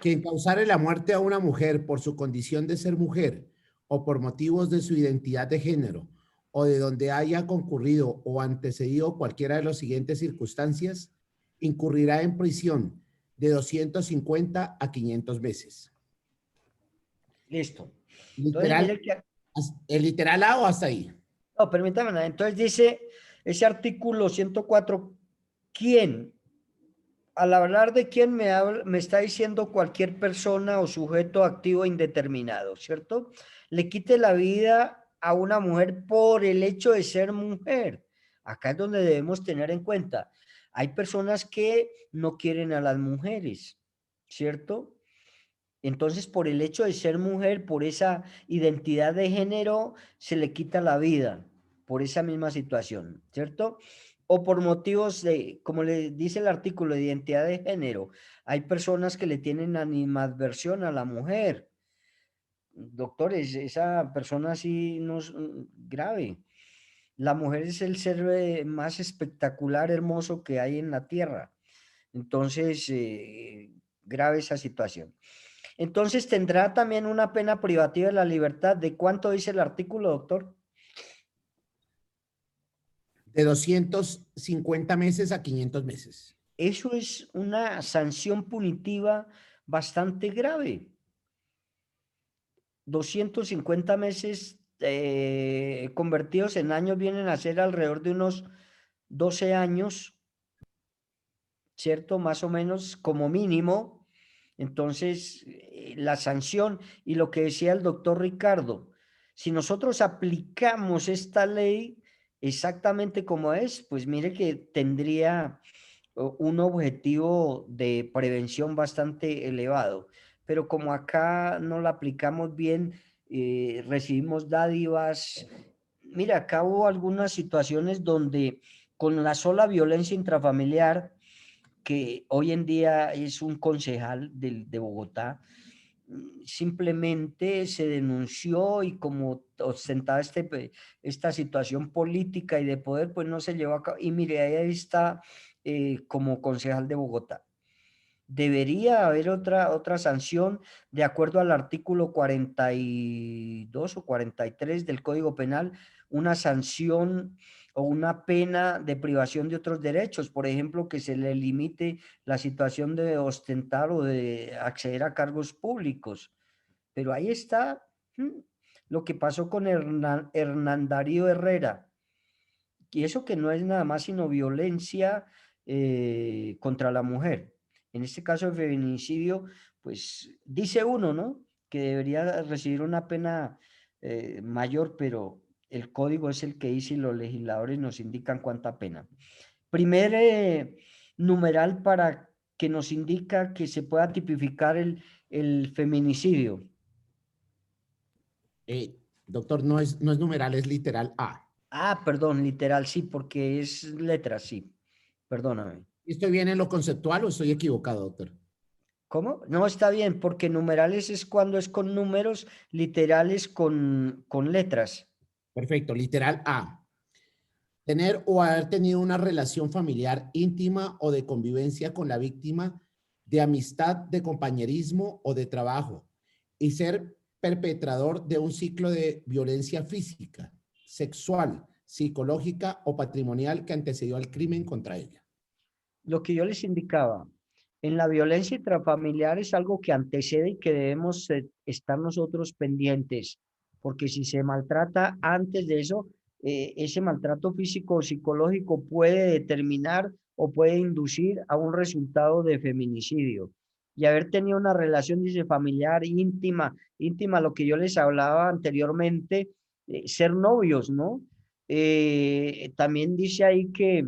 Quien causare la muerte a una mujer por su condición de ser mujer o por motivos de su identidad de género o de donde haya concurrido o antecedido cualquiera de las siguientes circunstancias, incurrirá en prisión de 250 a 500 veces.
Listo.
Literal,
entonces,
¿el literal A o hasta ahí?
No, permítame. Entonces dice ese artículo 104, ¿quién? Al hablar de quién me está diciendo cualquier persona o sujeto activo indeterminado, ¿cierto? Le quite la vida a una mujer por el hecho de ser mujer. Acá es donde debemos tener en cuenta. Hay personas que no quieren a las mujeres, ¿cierto? Entonces, por el hecho de ser mujer, por esa identidad de género, se le quita la vida, por esa misma situación, ¿cierto? O por motivos de, como le dice el artículo, de identidad de género. Hay personas que le tienen animadversión a la mujer. Doctores, esa persona sí no es grave. La mujer es el ser más espectacular, hermoso que hay en la tierra. Entonces, grave esa situación. Entonces, ¿tendrá también una pena privativa de la libertad? ¿De cuánto dice el artículo, doctor?
De 250 meses a 500 meses.
Eso es una sanción punitiva bastante grave. 250 meses convertidos en años vienen a ser alrededor de unos 12 años, ¿cierto? Más o menos como mínimo. Entonces, la sanción y lo que decía el doctor Ricardo, si nosotros aplicamos esta ley exactamente como es, pues mire que tendría un objetivo de prevención bastante elevado. Pero como acá no la aplicamos bien, recibimos dádivas. Mira, acá hubo algunas situaciones donde con la sola violencia intrafamiliar, que hoy en día es un concejal de Bogotá, simplemente se denunció y como ostentaba esta situación política y de poder, pues no se llevó a cabo. Y mire, ahí está como concejal de Bogotá. Debería haber otra sanción de acuerdo al artículo 42 o 43 del Código Penal, una sanción o una pena de privación de otros derechos, por ejemplo, que se le limite la situación de ostentar o de acceder a cargos públicos. Pero ahí está lo que pasó con Hernán Darío Herrera, y eso que no es nada más sino violencia contra la mujer. En este caso de feminicidio, pues dice uno, ¿no? Que debería recibir una pena mayor, pero el código es el que dice y los legisladores nos indican cuánta pena. Primer numeral para que nos indica que se pueda tipificar el feminicidio.
Doctor, no es numeral, es literal A.
Ah, perdón, literal, sí, porque es letra, sí. Perdóname.
¿Estoy bien en lo conceptual o estoy equivocado, doctor?
¿Cómo? No, está bien, porque numerales es cuando es con números, literales con letras.
Perfecto, literal A. Tener o haber tenido una relación familiar íntima o de convivencia con la víctima, de amistad, de compañerismo o de trabajo, y ser perpetrador de un ciclo de violencia física, sexual, psicológica o patrimonial que antecedió al crimen contra ella.
Lo que yo les indicaba, en la violencia intrafamiliar es algo que antecede y que debemos estar nosotros pendientes, porque si se maltrata antes de eso, ese maltrato físico o psicológico puede determinar o puede inducir a un resultado de feminicidio. Y haber tenido una relación, dice, familiar, íntima, lo que yo les hablaba anteriormente, ser novios, ¿no? También dice ahí que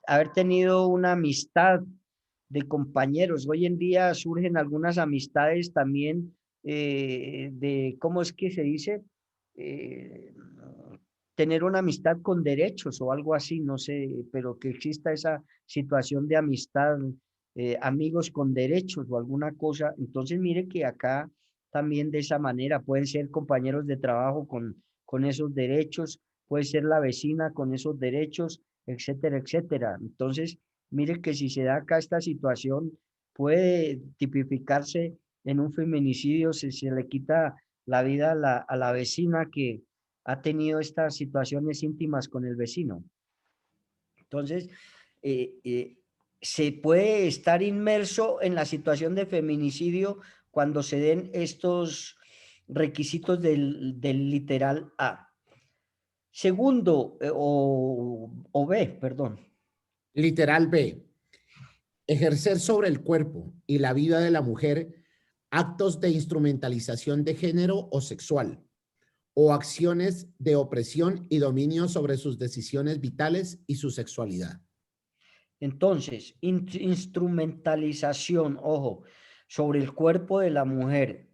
haber tenido una amistad de compañeros. Hoy en día surgen algunas amistades también de, ¿cómo es que se dice? Eh, Tener una amistad con derechos o algo así, no sé, pero que exista esa situación de amistad, amigos con derechos o alguna cosa. Entonces, mire que acá también de esa manera pueden ser compañeros de trabajo con esos derechos, puede ser la vecina con esos derechos, etcétera, etcétera. Entonces, mire que si se da acá esta situación, puede tipificarse en un feminicidio si se le quita la vida a la vecina que ha tenido estas situaciones íntimas con el vecino. Entonces, se puede estar inmerso en la situación de feminicidio cuando se den estos requisitos del literal A. Segundo, o B, perdón.
Literal B. Ejercer sobre el cuerpo y la vida de la mujer actos de instrumentalización de género o sexual, o acciones de opresión y dominio sobre sus decisiones vitales y su sexualidad.
Entonces, instrumentalización, ojo, sobre el cuerpo de la mujer.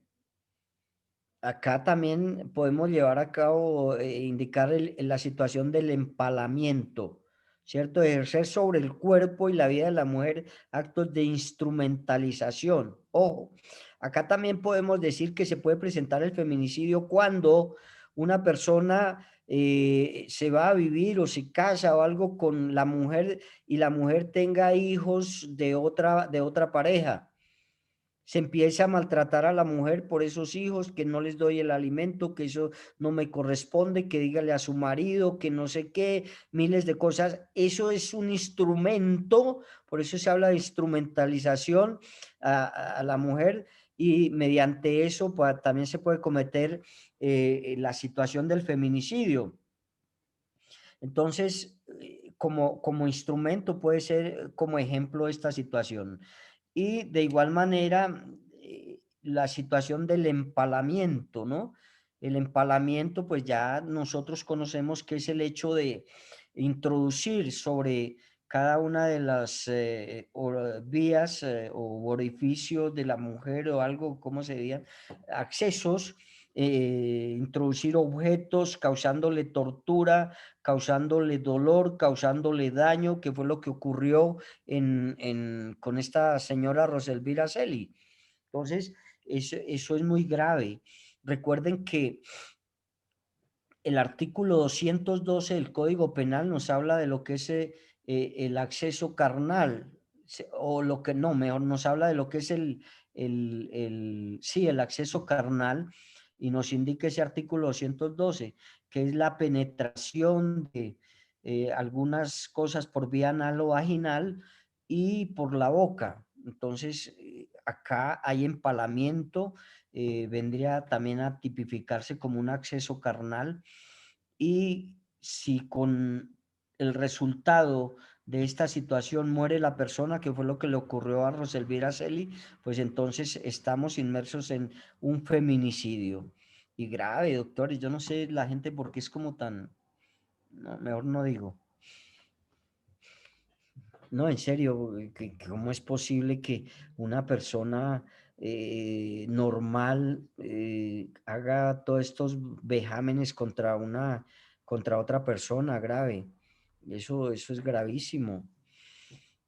Acá también podemos llevar a cabo, indicar la situación del empalamiento, ¿cierto? Ejercer sobre el cuerpo y la vida de la mujer actos de instrumentalización. Ojo, acá también podemos decir que se puede presentar el feminicidio cuando una persona se va a vivir o se casa o algo con la mujer y la mujer tenga hijos de otra pareja. Se empieza a maltratar a la mujer por esos hijos, que no les doy el alimento, que eso no me corresponde, que dígale a su marido, que no sé qué, miles de cosas. Eso es un instrumento, por eso se habla de instrumentalización a la mujer, y mediante eso pues, también se puede cometer la situación del feminicidio. Entonces, como instrumento puede ser como ejemplo esta situación. Y de igual manera, la situación del empalamiento, ¿no? El empalamiento, pues ya nosotros conocemos que es el hecho de introducir sobre cada una de las vías o orificios de la mujer o algo, ¿cómo se diría? Accesos, introducir objetos causándole tortura, causándole dolor, causándole daño, que fue lo que ocurrió con esta señora Roselvira Celi. Entonces, eso es muy grave. Recuerden que el artículo 212 del Código Penal nos habla de lo que es el acceso carnal, o lo que no, mejor nos habla de lo que es sí, el acceso carnal, y nos indica ese artículo 212, que es la penetración de algunas cosas por vía anal o vaginal y por la boca. Entonces, acá hay empalamiento, vendría también a tipificarse como un acceso carnal, y si con el resultado de esta situación muere la persona, que fue lo que le ocurrió a Roselvira Celi, pues entonces estamos inmersos en un feminicidio. Y grave, doctores, yo no sé la gente por qué es como tan, no, mejor no digo. No, en serio, ¿cómo es posible que una persona normal haga todos estos vejámenes contra otra persona grave? Eso es gravísimo.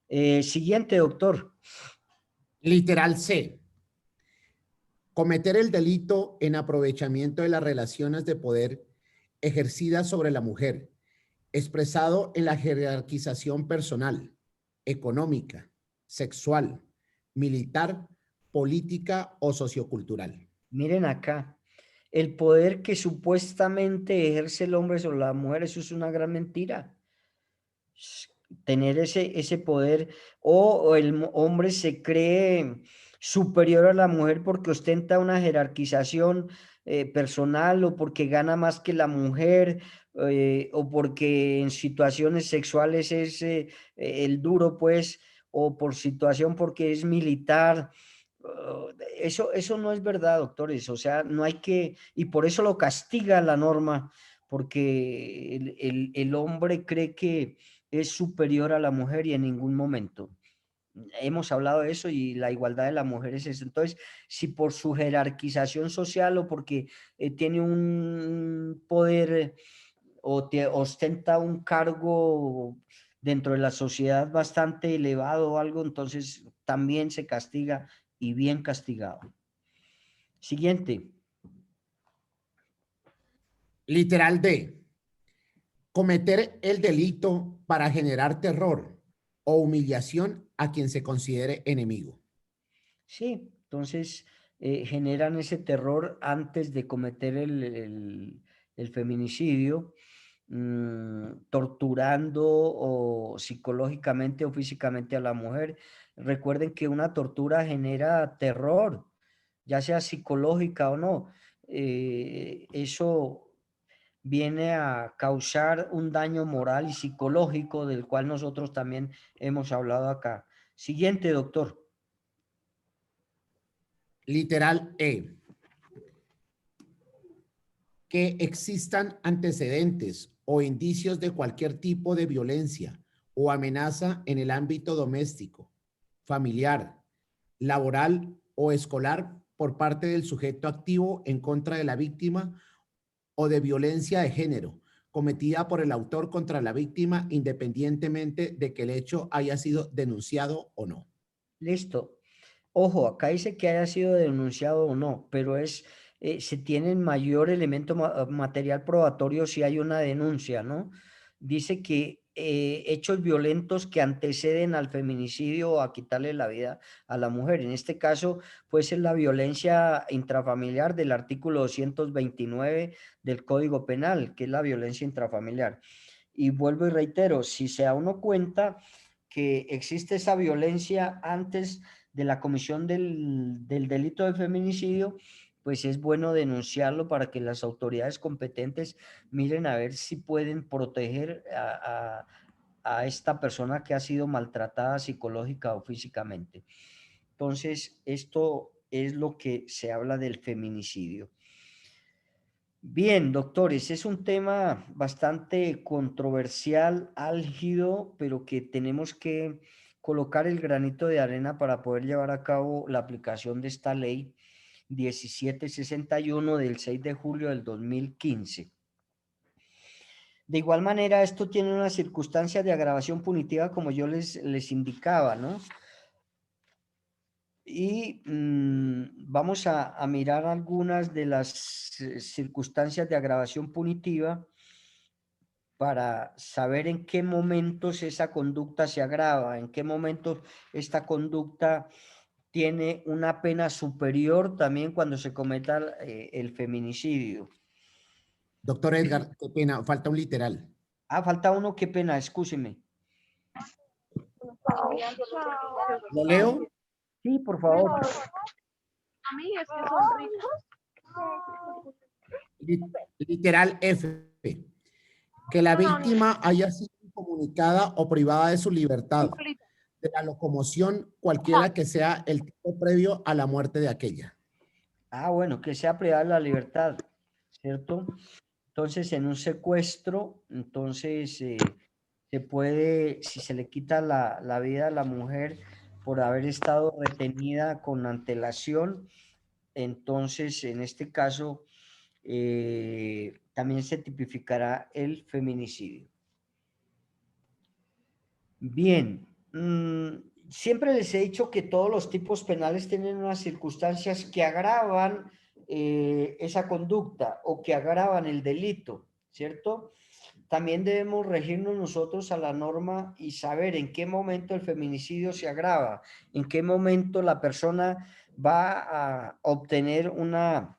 Siguiente, doctor.
Literal C. Cometer el delito en aprovechamiento de las relaciones de poder ejercidas sobre la mujer, expresado en la jerarquización personal, económica, sexual, militar, política o sociocultural.
Miren acá, el poder que supuestamente ejerce el hombre sobre la mujer, eso es una gran mentira. Tener ese poder, o el hombre se cree superior a la mujer porque ostenta una jerarquización personal, o porque gana más que la mujer, o porque en situaciones sexuales es el duro, pues, o por situación porque es militar. Eso no es verdad, doctores. O sea, no hay que, y por eso lo castiga la norma, porque el hombre cree que es superior a la mujer, y en ningún momento. Hemos hablado de eso, y la igualdad de la mujer es eso. Entonces, si por su jerarquización social, o porque tiene un poder, o ostenta un cargo dentro de la sociedad bastante elevado o algo, entonces también se castiga, y bien castigado. Siguiente.
Literal D. Cometer el delito para generar terror o humillación a quien se considere enemigo.
Sí, entonces generan ese terror antes de cometer el feminicidio, torturando o psicológicamente o físicamente a la mujer. Recuerden que una tortura genera terror, ya sea psicológica o no. Eso viene a causar un daño moral y psicológico, del cual nosotros también hemos hablado acá. Siguiente, doctor.
Literal E. Que existan antecedentes o indicios de cualquier tipo de violencia o amenaza en el ámbito doméstico, familiar, laboral o escolar por parte del sujeto activo en contra de la víctima, o de violencia de género cometida por el autor contra la víctima, independientemente de que el hecho haya sido denunciado o no.
Listo. Ojo, acá dice que haya sido denunciado o no, pero se tiene mayor elemento material probatorio si hay una denuncia, ¿no? Dice que hechos violentos que anteceden al feminicidio o a quitarle la vida a la mujer. En este caso, puede ser la violencia intrafamiliar del artículo 229 del Código Penal, que es la violencia intrafamiliar. Y vuelvo y reitero, si se da uno cuenta que existe esa violencia antes de la comisión del delito de feminicidio, pues es bueno denunciarlo para que las autoridades competentes miren a ver si pueden proteger a esta persona que ha sido maltratada psicológica o físicamente. Entonces, esto es lo que se habla del feminicidio. Bien, doctores, es un tema bastante controversial, álgido, pero que tenemos que colocar el granito de arena para poder llevar a cabo la aplicación de esta ley 1761 del 6 de julio del 2015. De igual manera, esto tiene una circunstancia de agravación punitiva, como yo les indicaba, ¿no? Y vamos a mirar algunas de las circunstancias de agravación punitiva para saber en qué momentos esa conducta se agrava, en qué momentos esta conducta tiene una pena superior también cuando se cometa el feminicidio.
Doctor Edgar, qué pena, falta un literal.
Ah, falta uno, qué pena, excúseme.
¿Lo leo?
Sí, por favor.
A mí es que son ricos.
Literal F. Que la víctima haya sido incomunicada o privada de su libertad, de la locomoción, cualquiera que sea el tiempo previo a la muerte de aquella.
Ah, bueno, que sea privada de la libertad, ¿cierto? Entonces, en un secuestro, entonces se puede, si se le quita la vida a la mujer por haber estado retenida con antelación, entonces en este caso también se tipificará el feminicidio. Bien, siempre les he dicho que todos los tipos penales tienen unas circunstancias que agravan esa conducta o que agravan el delito, ¿cierto? También debemos regirnos nosotros a la norma y saber en qué momento el feminicidio se agrava, en qué momento la persona va a obtener una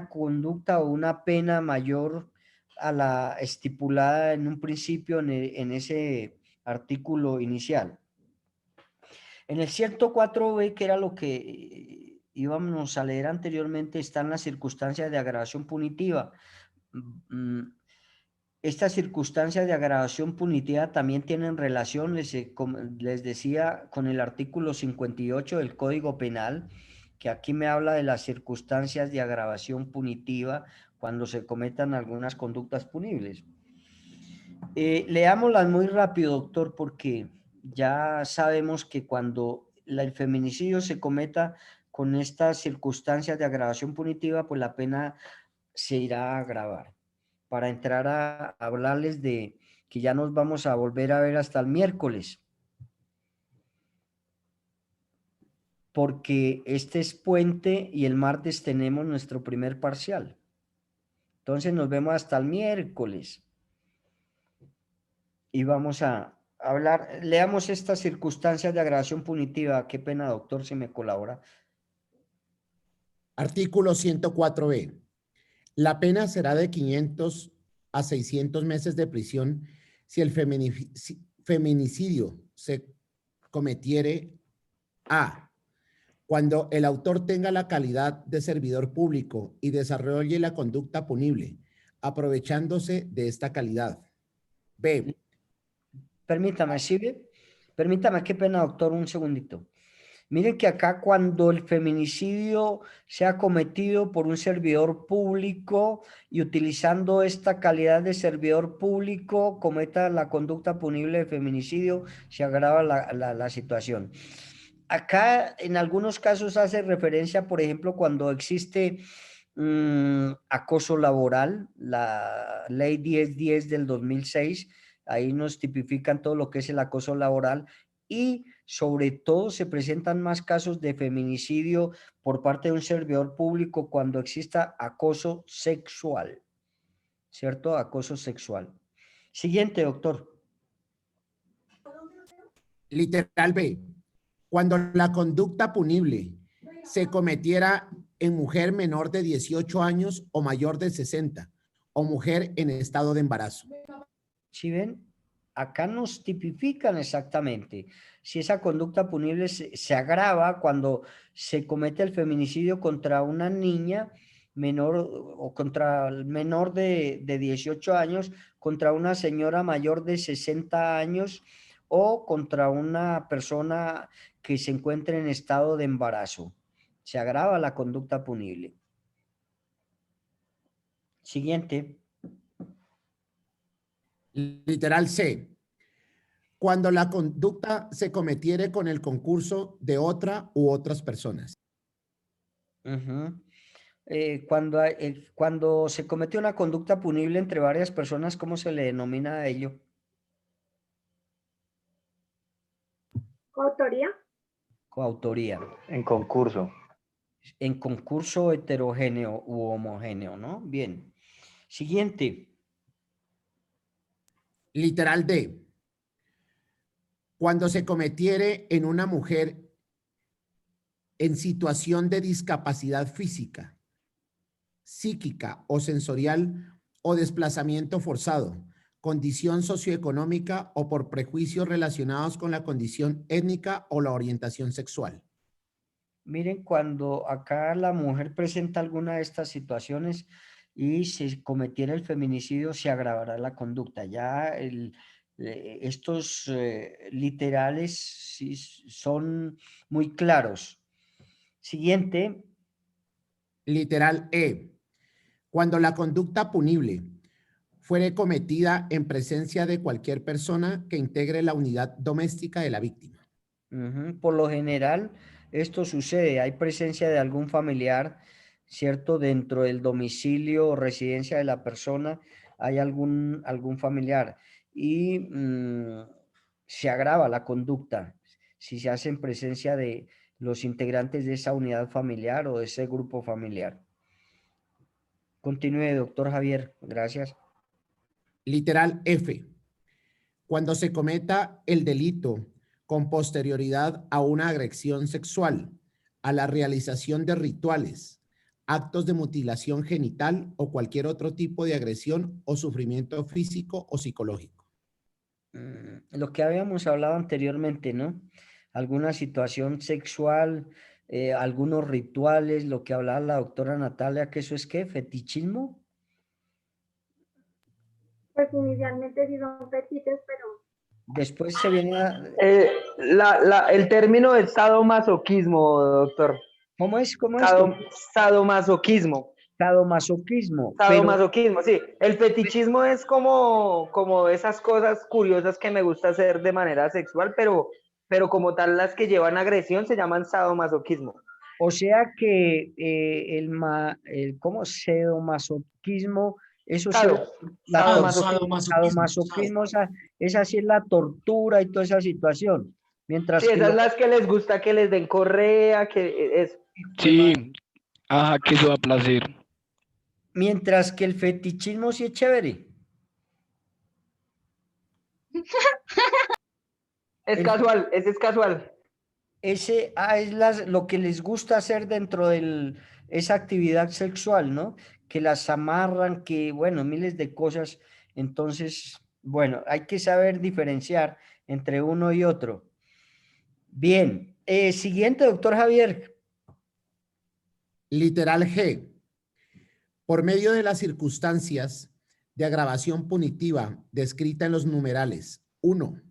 conducta o una pena mayor a la estipulada en un principio en ese artículo inicial. En el 104b, que era lo que íbamos a leer anteriormente, están las circunstancias de agravación punitiva. Estas circunstancias de agravación punitiva también tienen relación, les decía, con el artículo 58 del Código Penal, que aquí me habla de las circunstancias de agravación punitiva cuando se cometan algunas conductas punibles. Leámoslas muy rápido, doctor, porque ya sabemos que cuando el feminicidio se cometa con estas circunstancias de agravación punitiva, pues la pena se irá a agravar. Para entrar a hablarles de que ya nos vamos a volver a ver hasta el miércoles, porque este es puente y el martes tenemos nuestro primer parcial. Entonces nos vemos hasta el miércoles y vamos a hablar, leamos estas circunstancias de agravación punitiva. Qué pena, doctor, si me colabora.
Artículo 104b. La pena será de 500 a 600 meses de prisión si el feminicidio se cometiere a. Cuando el autor tenga la calidad de servidor público y desarrolle la conducta punible, aprovechándose de esta calidad. B.
Permítame, ¿sí ve? Permítame, qué pena, doctor, un segundito. Miren que acá cuando el feminicidio sea cometido por un servidor público y utilizando esta calidad de servidor público cometa la conducta punible de feminicidio, se agrava la situación. Acá en algunos casos hace referencia, por ejemplo, cuando existe acoso laboral, la ley 1010 del 2006, ahí nos tipifican todo lo que es el acoso laboral y sobre todo se presentan más casos de feminicidio por parte de un servidor público cuando exista acoso sexual, ¿cierto? Acoso sexual. Siguiente, doctor.
Literal B. Cuando la conducta punible se cometiera en mujer menor de 18 años o mayor de 60 o mujer en estado de embarazo.
¿Sí ven? Acá nos tipifican exactamente si esa conducta punible se agrava cuando se comete el feminicidio contra una niña menor o contra el menor de 18 años, contra una señora mayor de 60 años o contra una persona que se encuentre en estado de embarazo. Se agrava la conducta punible. Siguiente.
Literal C. Cuando la conducta se cometiere con el concurso de otra u otras personas.
Cuando se comete una conducta punible entre varias personas, ¿cómo se le denomina a ello?
¿Coautoría?
Coautoría.
En concurso.
En concurso heterogéneo u homogéneo, ¿no? Bien. Siguiente.
Literal D. Cuando se cometiere en una mujer en situación de discapacidad física, psíquica o sensorial o desplazamiento forzado, condición socioeconómica o por prejuicios relacionados con la condición étnica o la orientación sexual.
Miren, cuando acá la mujer presenta alguna de estas situaciones y se cometiera el feminicidio, se agravará la conducta. Ya estos literales sí son muy claros. Siguiente.
Literal E. Cuando la conducta punible fuere cometida en presencia de cualquier persona que integre la unidad doméstica de la víctima.
Por lo general, esto sucede. Hay presencia de algún familiar, ¿cierto? Dentro del domicilio o residencia de la persona hay algún familiar y se agrava la conducta si se hace en presencia de los integrantes de esa unidad familiar o de ese grupo familiar. Continúe, doctor Javier. Gracias.
Literal F. Cuando se cometa el delito con posterioridad a una agresión sexual, a la realización de rituales, actos de mutilación genital o cualquier otro tipo de agresión o sufrimiento físico o psicológico.
Lo que habíamos hablado anteriormente, ¿no? Alguna situación sexual, algunos rituales, lo que hablaba la doctora Natalia, que eso es ¿qué? ¿Fetichismo?
Pues inicialmente sí son fetiches, pero
Después se viene
el término es sadomasoquismo, doctor.
¿Cómo es? ¿Cómo es?
Sadomasoquismo.
Sadomasoquismo.
Sadomasoquismo, sí. El fetichismo es como esas cosas curiosas que me gusta hacer de manera sexual, pero como tal las que llevan agresión se llaman sadomasoquismo.
O sea que ¿cómo? Sadomasoquismo, eso sí, sadomasoquismo, esa sí es la tortura y toda esa situación. Mientras
sí,
que
esas las que les gusta que les den correa, que es.
Sí, ajá, que eso da placer.
Mientras que el fetichismo sí es chévere.
Casual, ese es casual.
Ese es lo que les gusta hacer dentro de esa actividad sexual, ¿no? Que las amarran, que, bueno, miles de cosas. Entonces, bueno, hay que saber diferenciar entre uno y otro. Bien, siguiente, doctor Javier.
Literal G. Por medio de las circunstancias de agravación punitiva descrita en los numerales 1,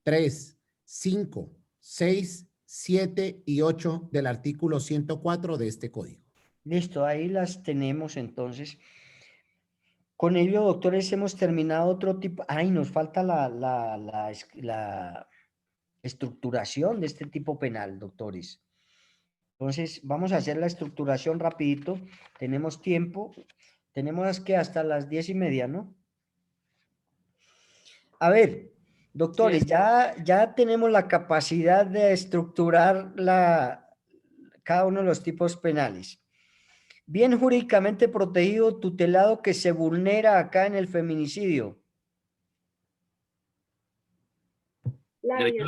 3, 5, 6, 7 y 8 del artículo 104 de este código.
Listo, ahí las tenemos entonces. Con ello, doctores, hemos terminado otro tipo. Ay, nos falta la estructuración de este tipo penal, doctores. Entonces, vamos a hacer la estructuración rapidito. Tenemos tiempo. Tenemos que hasta las 10:30, ¿no? A ver, doctores, ya tenemos la capacidad de estructurar cada uno de los tipos penales. Bien jurídicamente protegido, tutelado, que se vulnera acá en el feminicidio.
Derecho a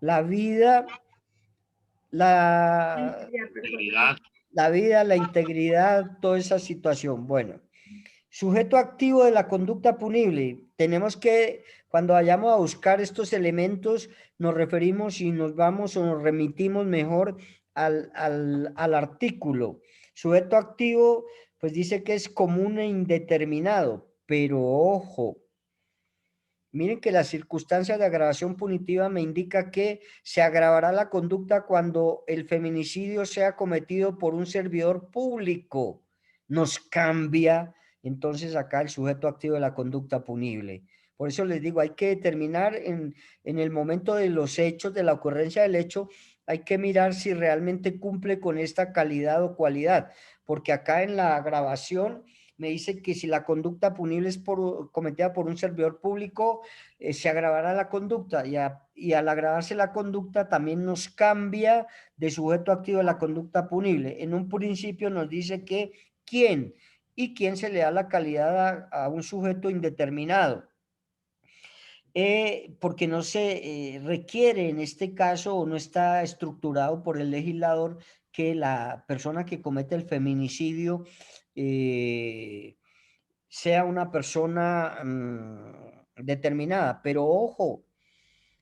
la vida.
La vida, la integridad, toda esa situación. Bueno, sujeto activo de la conducta punible. Tenemos que, cuando vayamos a buscar estos elementos, nos referimos y nos vamos o nos remitimos mejor al artículo. Sujeto activo, pues dice que es común e indeterminado, pero ojo, miren que las circunstancias de agravación punitiva me indica que se agravará la conducta cuando el feminicidio sea cometido por un servidor público. Nos cambia entonces acá el sujeto activo de la conducta punible. Por eso les digo, hay que determinar en el momento de los hechos, de la ocurrencia del hecho, hay que mirar si realmente cumple con esta calidad o cualidad, porque acá en la agravación me dice que si la conducta punible es cometida por un servidor público, se agravará la conducta y al agravarse la conducta también nos cambia de sujeto activo de la conducta punible. En un principio nos dice que quién se le da la calidad a un sujeto indeterminado. porque no se requiere en este caso o no está estructurado por el legislador que la persona que comete el feminicidio sea una persona determinada. Pero ojo,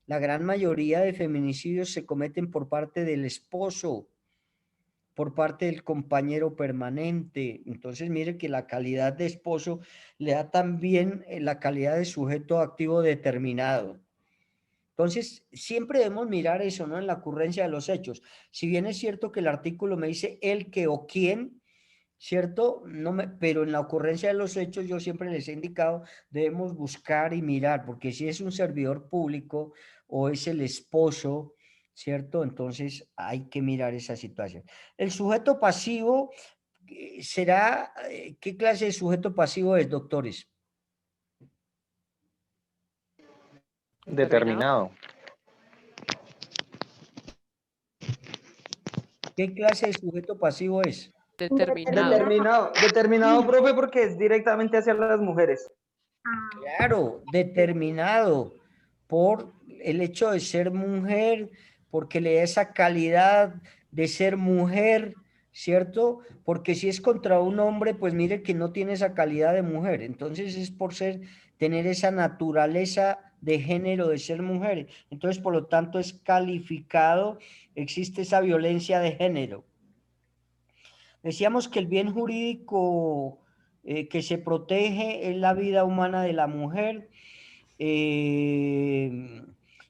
la gran mayoría de feminicidios se cometen por parte del esposo, por parte del compañero permanente. Entonces, mire que la calidad de esposo le da también la calidad de sujeto activo determinado. Entonces, siempre debemos mirar eso, ¿no? En la ocurrencia de los hechos. Si bien es cierto que el artículo me dice el que o quién, ¿cierto? Pero en la ocurrencia de los hechos yo siempre les he indicado, debemos buscar y mirar, porque si es un servidor público o es el esposo, ¿cierto? Entonces hay que mirar esa situación. El sujeto pasivo será, ¿qué clase de sujeto pasivo es, doctores?
Determinado.
¿Qué clase de sujeto pasivo es?
Determinado, profe, porque es directamente hacia las mujeres.
Claro, determinado por el hecho de ser mujer, porque le da esa calidad de ser mujer, ¿cierto? Porque si es contra un hombre, pues mire que no tiene esa calidad de mujer. Entonces es por tener esa naturaleza de género de ser mujer. Entonces, por lo tanto, es calificado, existe esa violencia de género. Decíamos que el bien jurídico que se protege es la vida humana de la mujer,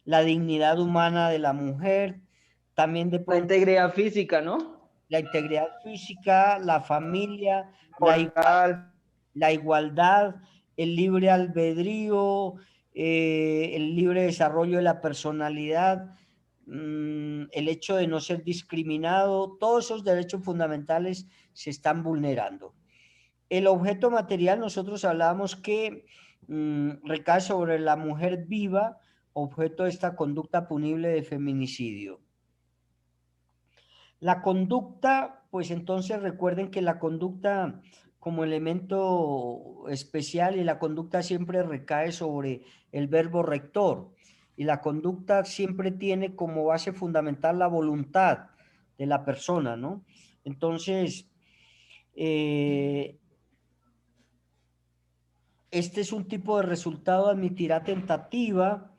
la dignidad humana de la mujer, también de
La integridad física, ¿no?
La integridad física, la familia,
Moral.
la igualdad, el libre albedrío, el libre desarrollo de la personalidad, el hecho de no ser discriminado, todos esos derechos fundamentales se están vulnerando. El objeto material, nosotros hablábamos que recae sobre la mujer viva, objeto de esta conducta punible de feminicidio. La conducta, pues entonces recuerden que la conducta como elemento especial y la conducta siempre recae sobre el verbo rector y la conducta siempre tiene como base fundamental la voluntad de la persona, ¿no? Entonces, este es un tipo de resultado, admitirá tentativa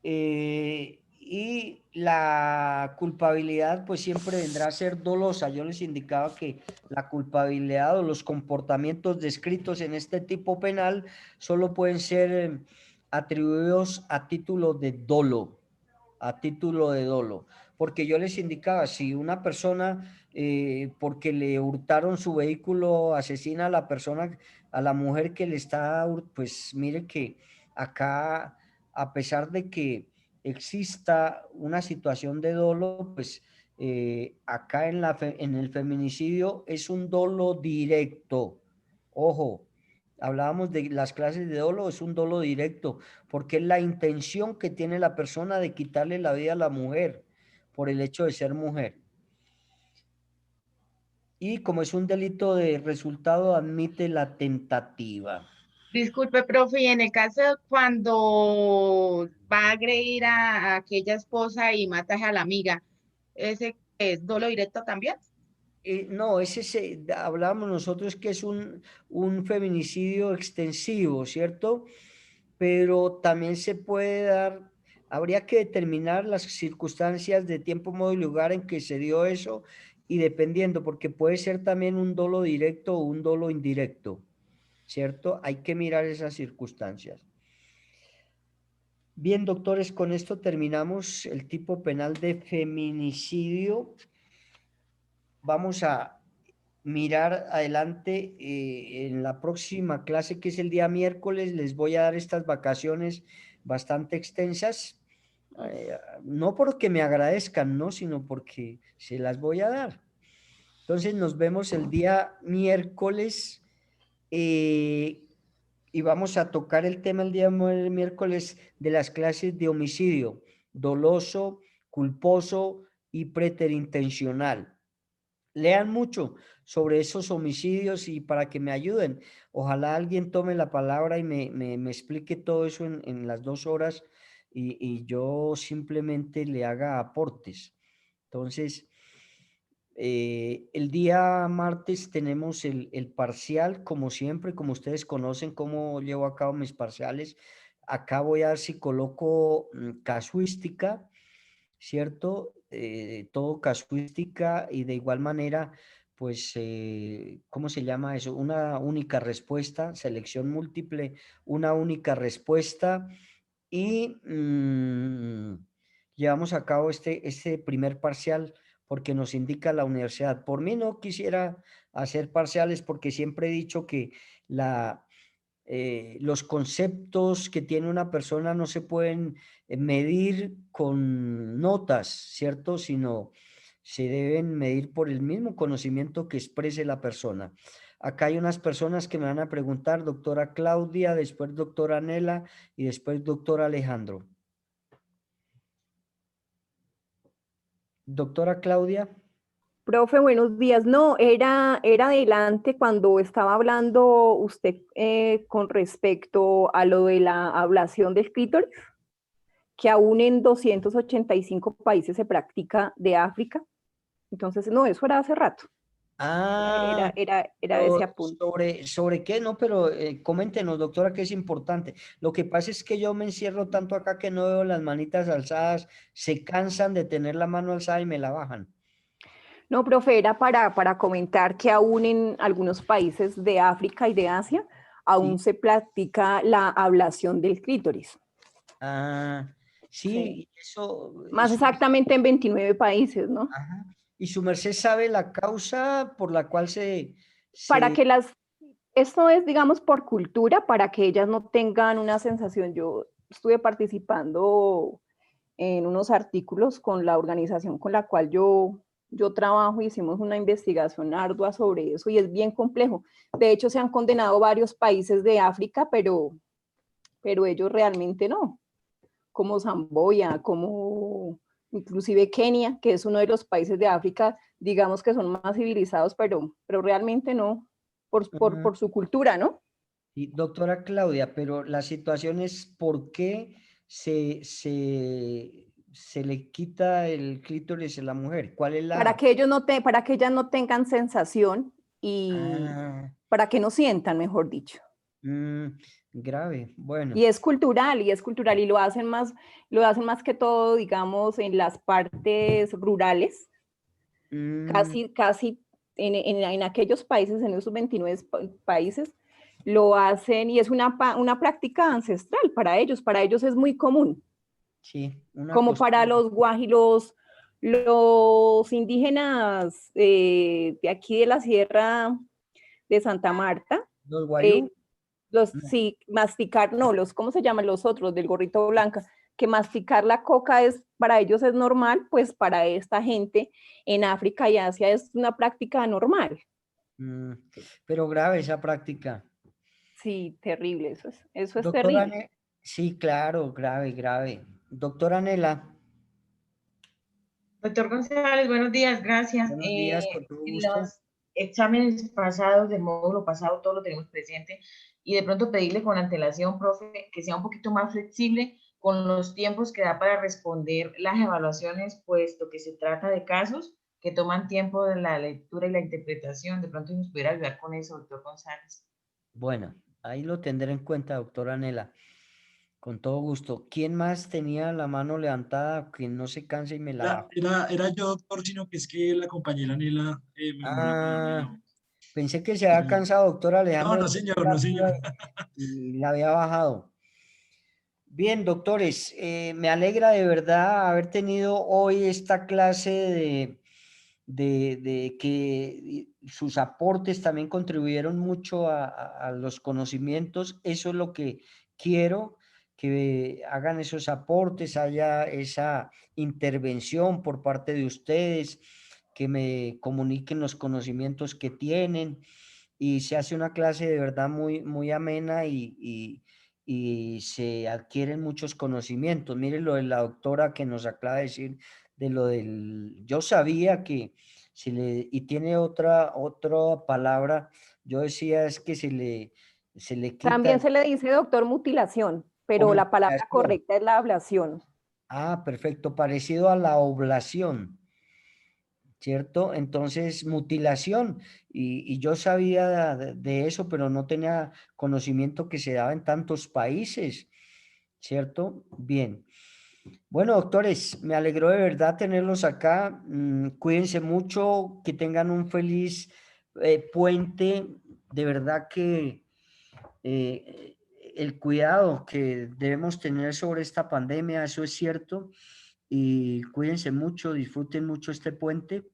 y la culpabilidad pues siempre vendrá a ser dolosa. Yo les indicaba que la culpabilidad o los comportamientos descritos en este tipo penal solo pueden ser atribuidos a título de dolo, porque yo les indicaba, si una persona porque le hurtaron su vehículo asesina a la persona, a la mujer que le está, pues mire que acá, a pesar de que exista una situación de dolo, pues acá en el feminicidio es un dolo directo. Ojo, hablábamos de las clases de dolo, es un dolo directo, porque es la intención que tiene la persona de quitarle la vida a la mujer por el hecho de ser mujer. Y como es un delito de resultado, admite la tentativa.
Disculpe, profe, y en el caso cuando va a agredir a aquella esposa y mata a la amiga, ¿ese es dolo directo también?
No, hablábamos nosotros que es un feminicidio extensivo, ¿cierto? Pero también se puede dar, habría que determinar las circunstancias de tiempo, modo y lugar en que se dio eso y dependiendo, porque puede ser también un dolo directo o un dolo indirecto, ¿cierto? Hay que mirar esas circunstancias. Bien, doctores, con esto terminamos el tipo penal de feminicidio. Vamos a mirar adelante en la próxima clase, que es el día miércoles. Les voy a dar estas vacaciones bastante extensas, no porque me agradezcan, no, sino porque se las voy a dar. Entonces nos vemos el día miércoles y vamos a tocar el tema el día miércoles de las clases de homicidio doloso, culposo y preterintencional. lean mucho sobre esos homicidios y para que me ayuden. Ojalá alguien tome la palabra y me explique todo eso en las 2 horas y yo simplemente le haga aportes. Entonces, el día martes tenemos el parcial, como siempre, como ustedes conocen cómo llevo a cabo mis parciales. Acá voy a ver si coloco casuística, ¿cierto? Todo casuística y de igual manera, pues, ¿cómo se llama eso? Una única respuesta, selección múltiple, una única respuesta y llevamos a cabo este primer parcial porque nos indica la universidad. Por mí no quisiera hacer parciales porque siempre he dicho que los conceptos que tiene una persona no se pueden medir con notas, ¿cierto? Sino se deben medir por el mismo conocimiento que exprese la persona. Acá hay unas personas que me van a preguntar, doctora Claudia, después doctora Nela y después doctor Alejandro. Doctora Claudia.
Profe, buenos días. No, era adelante cuando estaba hablando usted con respecto a lo de la ablación del clítoris, que aún en 285 países se practica de África. Entonces, no, eso era hace rato.
Ah,
Era ese apunte.
¿Sobre qué? No, pero coméntenos, doctora, que es importante. Lo que pasa es que yo me encierro tanto acá que no veo las manitas alzadas, se cansan de tener la mano alzada y me la bajan.
No, profe, era para comentar que aún en algunos países de África y de Asia, aún se practica la ablación del clítoris.
Ah, sí,
Más exactamente en 29 países, ¿no?
Ajá. ¿Y su merced sabe la causa por la cual
Para que esto es, digamos, por cultura, para que ellas no tengan una sensación. Yo estuve participando en unos artículos con la organización con la cual yo trabajo, hicimos una investigación ardua sobre eso y es bien complejo. De hecho, se han condenado varios países de África, pero ellos realmente no, como Zamboya, como inclusive Kenia, que es uno de los países de África, digamos que son más civilizados, pero realmente no, por su cultura, ¿no?
Sí, doctora Claudia, pero la situación es por qué se le quita el clítoris a la mujer. ¿Cuál es
Para que ellas no tengan sensación y para que no sientan, mejor dicho.
Grave, bueno.
Y es cultural, y lo hacen más que todo, digamos, en las partes rurales, casi en aquellos países, en esos 29 países, lo hacen y es una práctica ancestral para ellos es muy común.
Sí,
como para los guajiros, los indígenas de aquí de la Sierra de Santa Marta.
¿Los guayú?
Sí, masticar, no, ¿cómo se llaman los otros del gorrito blanca? Que masticar la coca para ellos es normal, pues para esta gente en África y Asia es una práctica normal.
Pero grave esa práctica.
Sí, terrible, eso es
Doctora
terrible.
Sí, claro, grave. Doctora Nela.
Doctor González, buenos días, gracias.
Buenos días, con todo gusto.
Los exámenes pasados del módulo pasado, todos lo tenemos presente, y de pronto pedirle con antelación, profe, que sea un poquito más flexible con los tiempos que da para responder las evaluaciones, puesto que se trata de casos que toman tiempo de la lectura y la interpretación. De pronto nos pudiera ayudar con eso, doctor González.
Bueno, ahí lo tendré en cuenta, doctora Nela. Con todo gusto. ¿Quién más tenía la mano levantada? Que no se canse y me la bajo.
Era yo, doctor, sino que es que la compañera Nela
pensé que se había cansado, doctor Alejandro.
No, señor, no, señor.
Y la había bajado. Bien, doctores, me alegra de verdad haber tenido hoy esta clase de que sus aportes también contribuyeron mucho a los conocimientos. Eso es lo que quiero, que hagan esos aportes, haya esa intervención por parte de ustedes, que me comuniquen los conocimientos que tienen y se hace una clase de verdad muy, muy amena y se adquieren muchos conocimientos. Mire lo de la doctora que nos acaba de decir de lo del... Yo sabía que y tiene otra palabra, yo decía es que se le quita.
También se le dice, doctor, mutilación, pero la palabra correcta es la ablación.
Ah, perfecto, parecido a la oblación, ¿cierto? Entonces, mutilación, y yo sabía de eso, pero no tenía conocimiento que se daba en tantos países, ¿cierto? Bien. Bueno, doctores, me alegró de verdad tenerlos acá. Cuídense mucho, que tengan un feliz puente. De verdad que el cuidado que debemos tener sobre esta pandemia, eso es cierto. Y cuídense mucho, disfruten mucho este puente.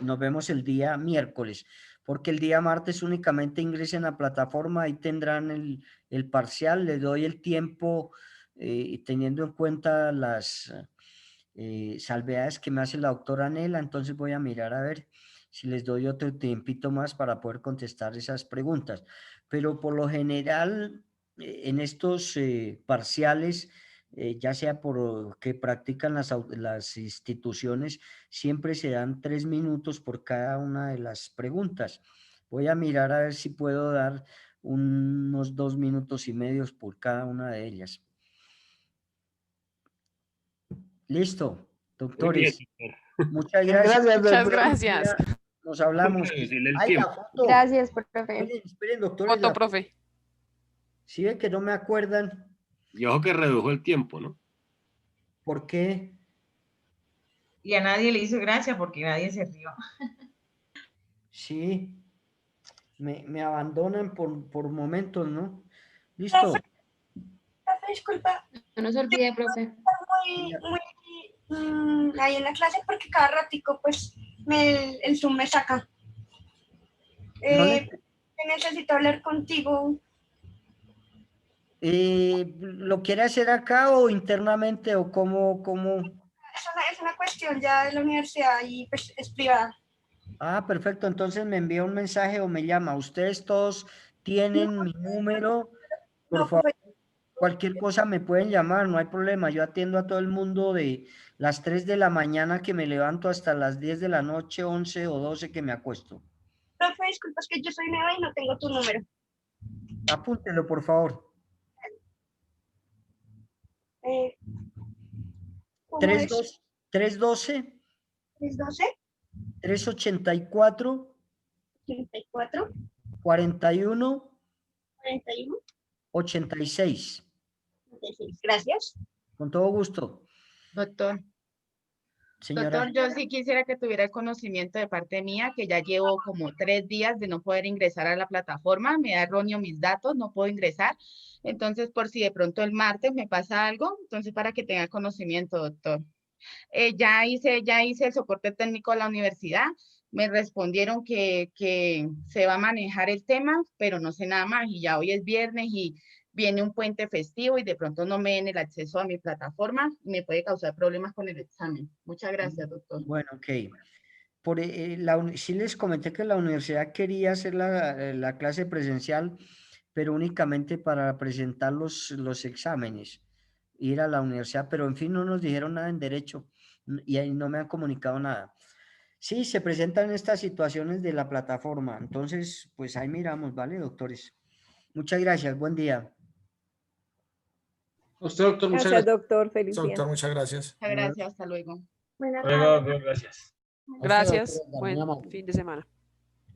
Nos vemos el día miércoles, porque el día martes únicamente ingresen a plataforma, ahí tendrán el parcial. Les doy el tiempo teniendo en cuenta las salvedades que me hace la doctora Nela, entonces voy a mirar a ver si les doy otro tiempito más para poder contestar esas preguntas. Pero por lo general, en estos parciales, ya sea por que practican las instituciones, siempre se dan 3 minutos por cada una de las preguntas. Voy a mirar a ver si puedo dar unos 2 minutos y medio por cada una de ellas. Listo, doctores. Muchas gracias.
Muchas gracias.
Nos hablamos. Ay, la foto.
Gracias, profe.
Esperen, doctores.
Foto, profe.
¿Sí ve que no me acuerdan?
Y ojo que redujo el tiempo, ¿no?
¿Por qué?
Y a nadie le hizo gracia porque nadie se rió.
Sí. Me abandonan por momentos, ¿no? Listo.
Profe, disculpa.
No nos olvide, profe.
Ahí en la clase porque cada ratico pues el Zoom me saca. Necesito hablar contigo.
¿Lo quiere hacer acá o internamente o cómo?
Es una cuestión ya de la universidad y pues es privada.
Ah, perfecto. Entonces me envía un mensaje o me llama. Ustedes todos tienen mi número. Por favor, cualquier cosa me pueden llamar, no hay problema. Yo atiendo a todo el mundo de las 3 de la mañana que me levanto hasta las 10 de la noche, 11 o 12 que me acuesto.
Profe, disculpa, es que yo soy nueva y no tengo tu número.
Apúntelo, por favor. 312
312
384 41 86.
Gracias.
Con todo gusto.
Doctor.
Señora.
Doctor, yo sí quisiera que tuviera el conocimiento de parte mía, que ya llevo como 3 días de no poder ingresar a la plataforma, me da erróneo mis datos, no puedo ingresar. Entonces, por si de pronto el martes me pasa algo, entonces para que tenga conocimiento, doctor. Ya hice el soporte técnico a la universidad, me respondieron que se va a manejar el tema, pero no sé nada más, y ya hoy es viernes y viene un puente festivo y de pronto no me den el acceso a mi plataforma y me puede causar problemas con el examen. Muchas gracias, doctor.
Bueno, ok. Sí les comenté que la universidad quería hacer la clase presencial, pero únicamente para presentar los exámenes, ir a la universidad, pero en fin no nos dijeron nada en derecho y ahí no me han comunicado nada. Sí, se presentan estas situaciones de la plataforma, entonces pues ahí miramos, ¿vale, doctores? Muchas gracias, buen día.
Usted, doctor, muchas
Gracias,
gracias.
doctor. Feliz día.
Doctor, muchas gracias.
Muchas gracias, hasta luego.
Buenas
Hasta luego, doctor, gracias.
Gracias. Buen fin de semana.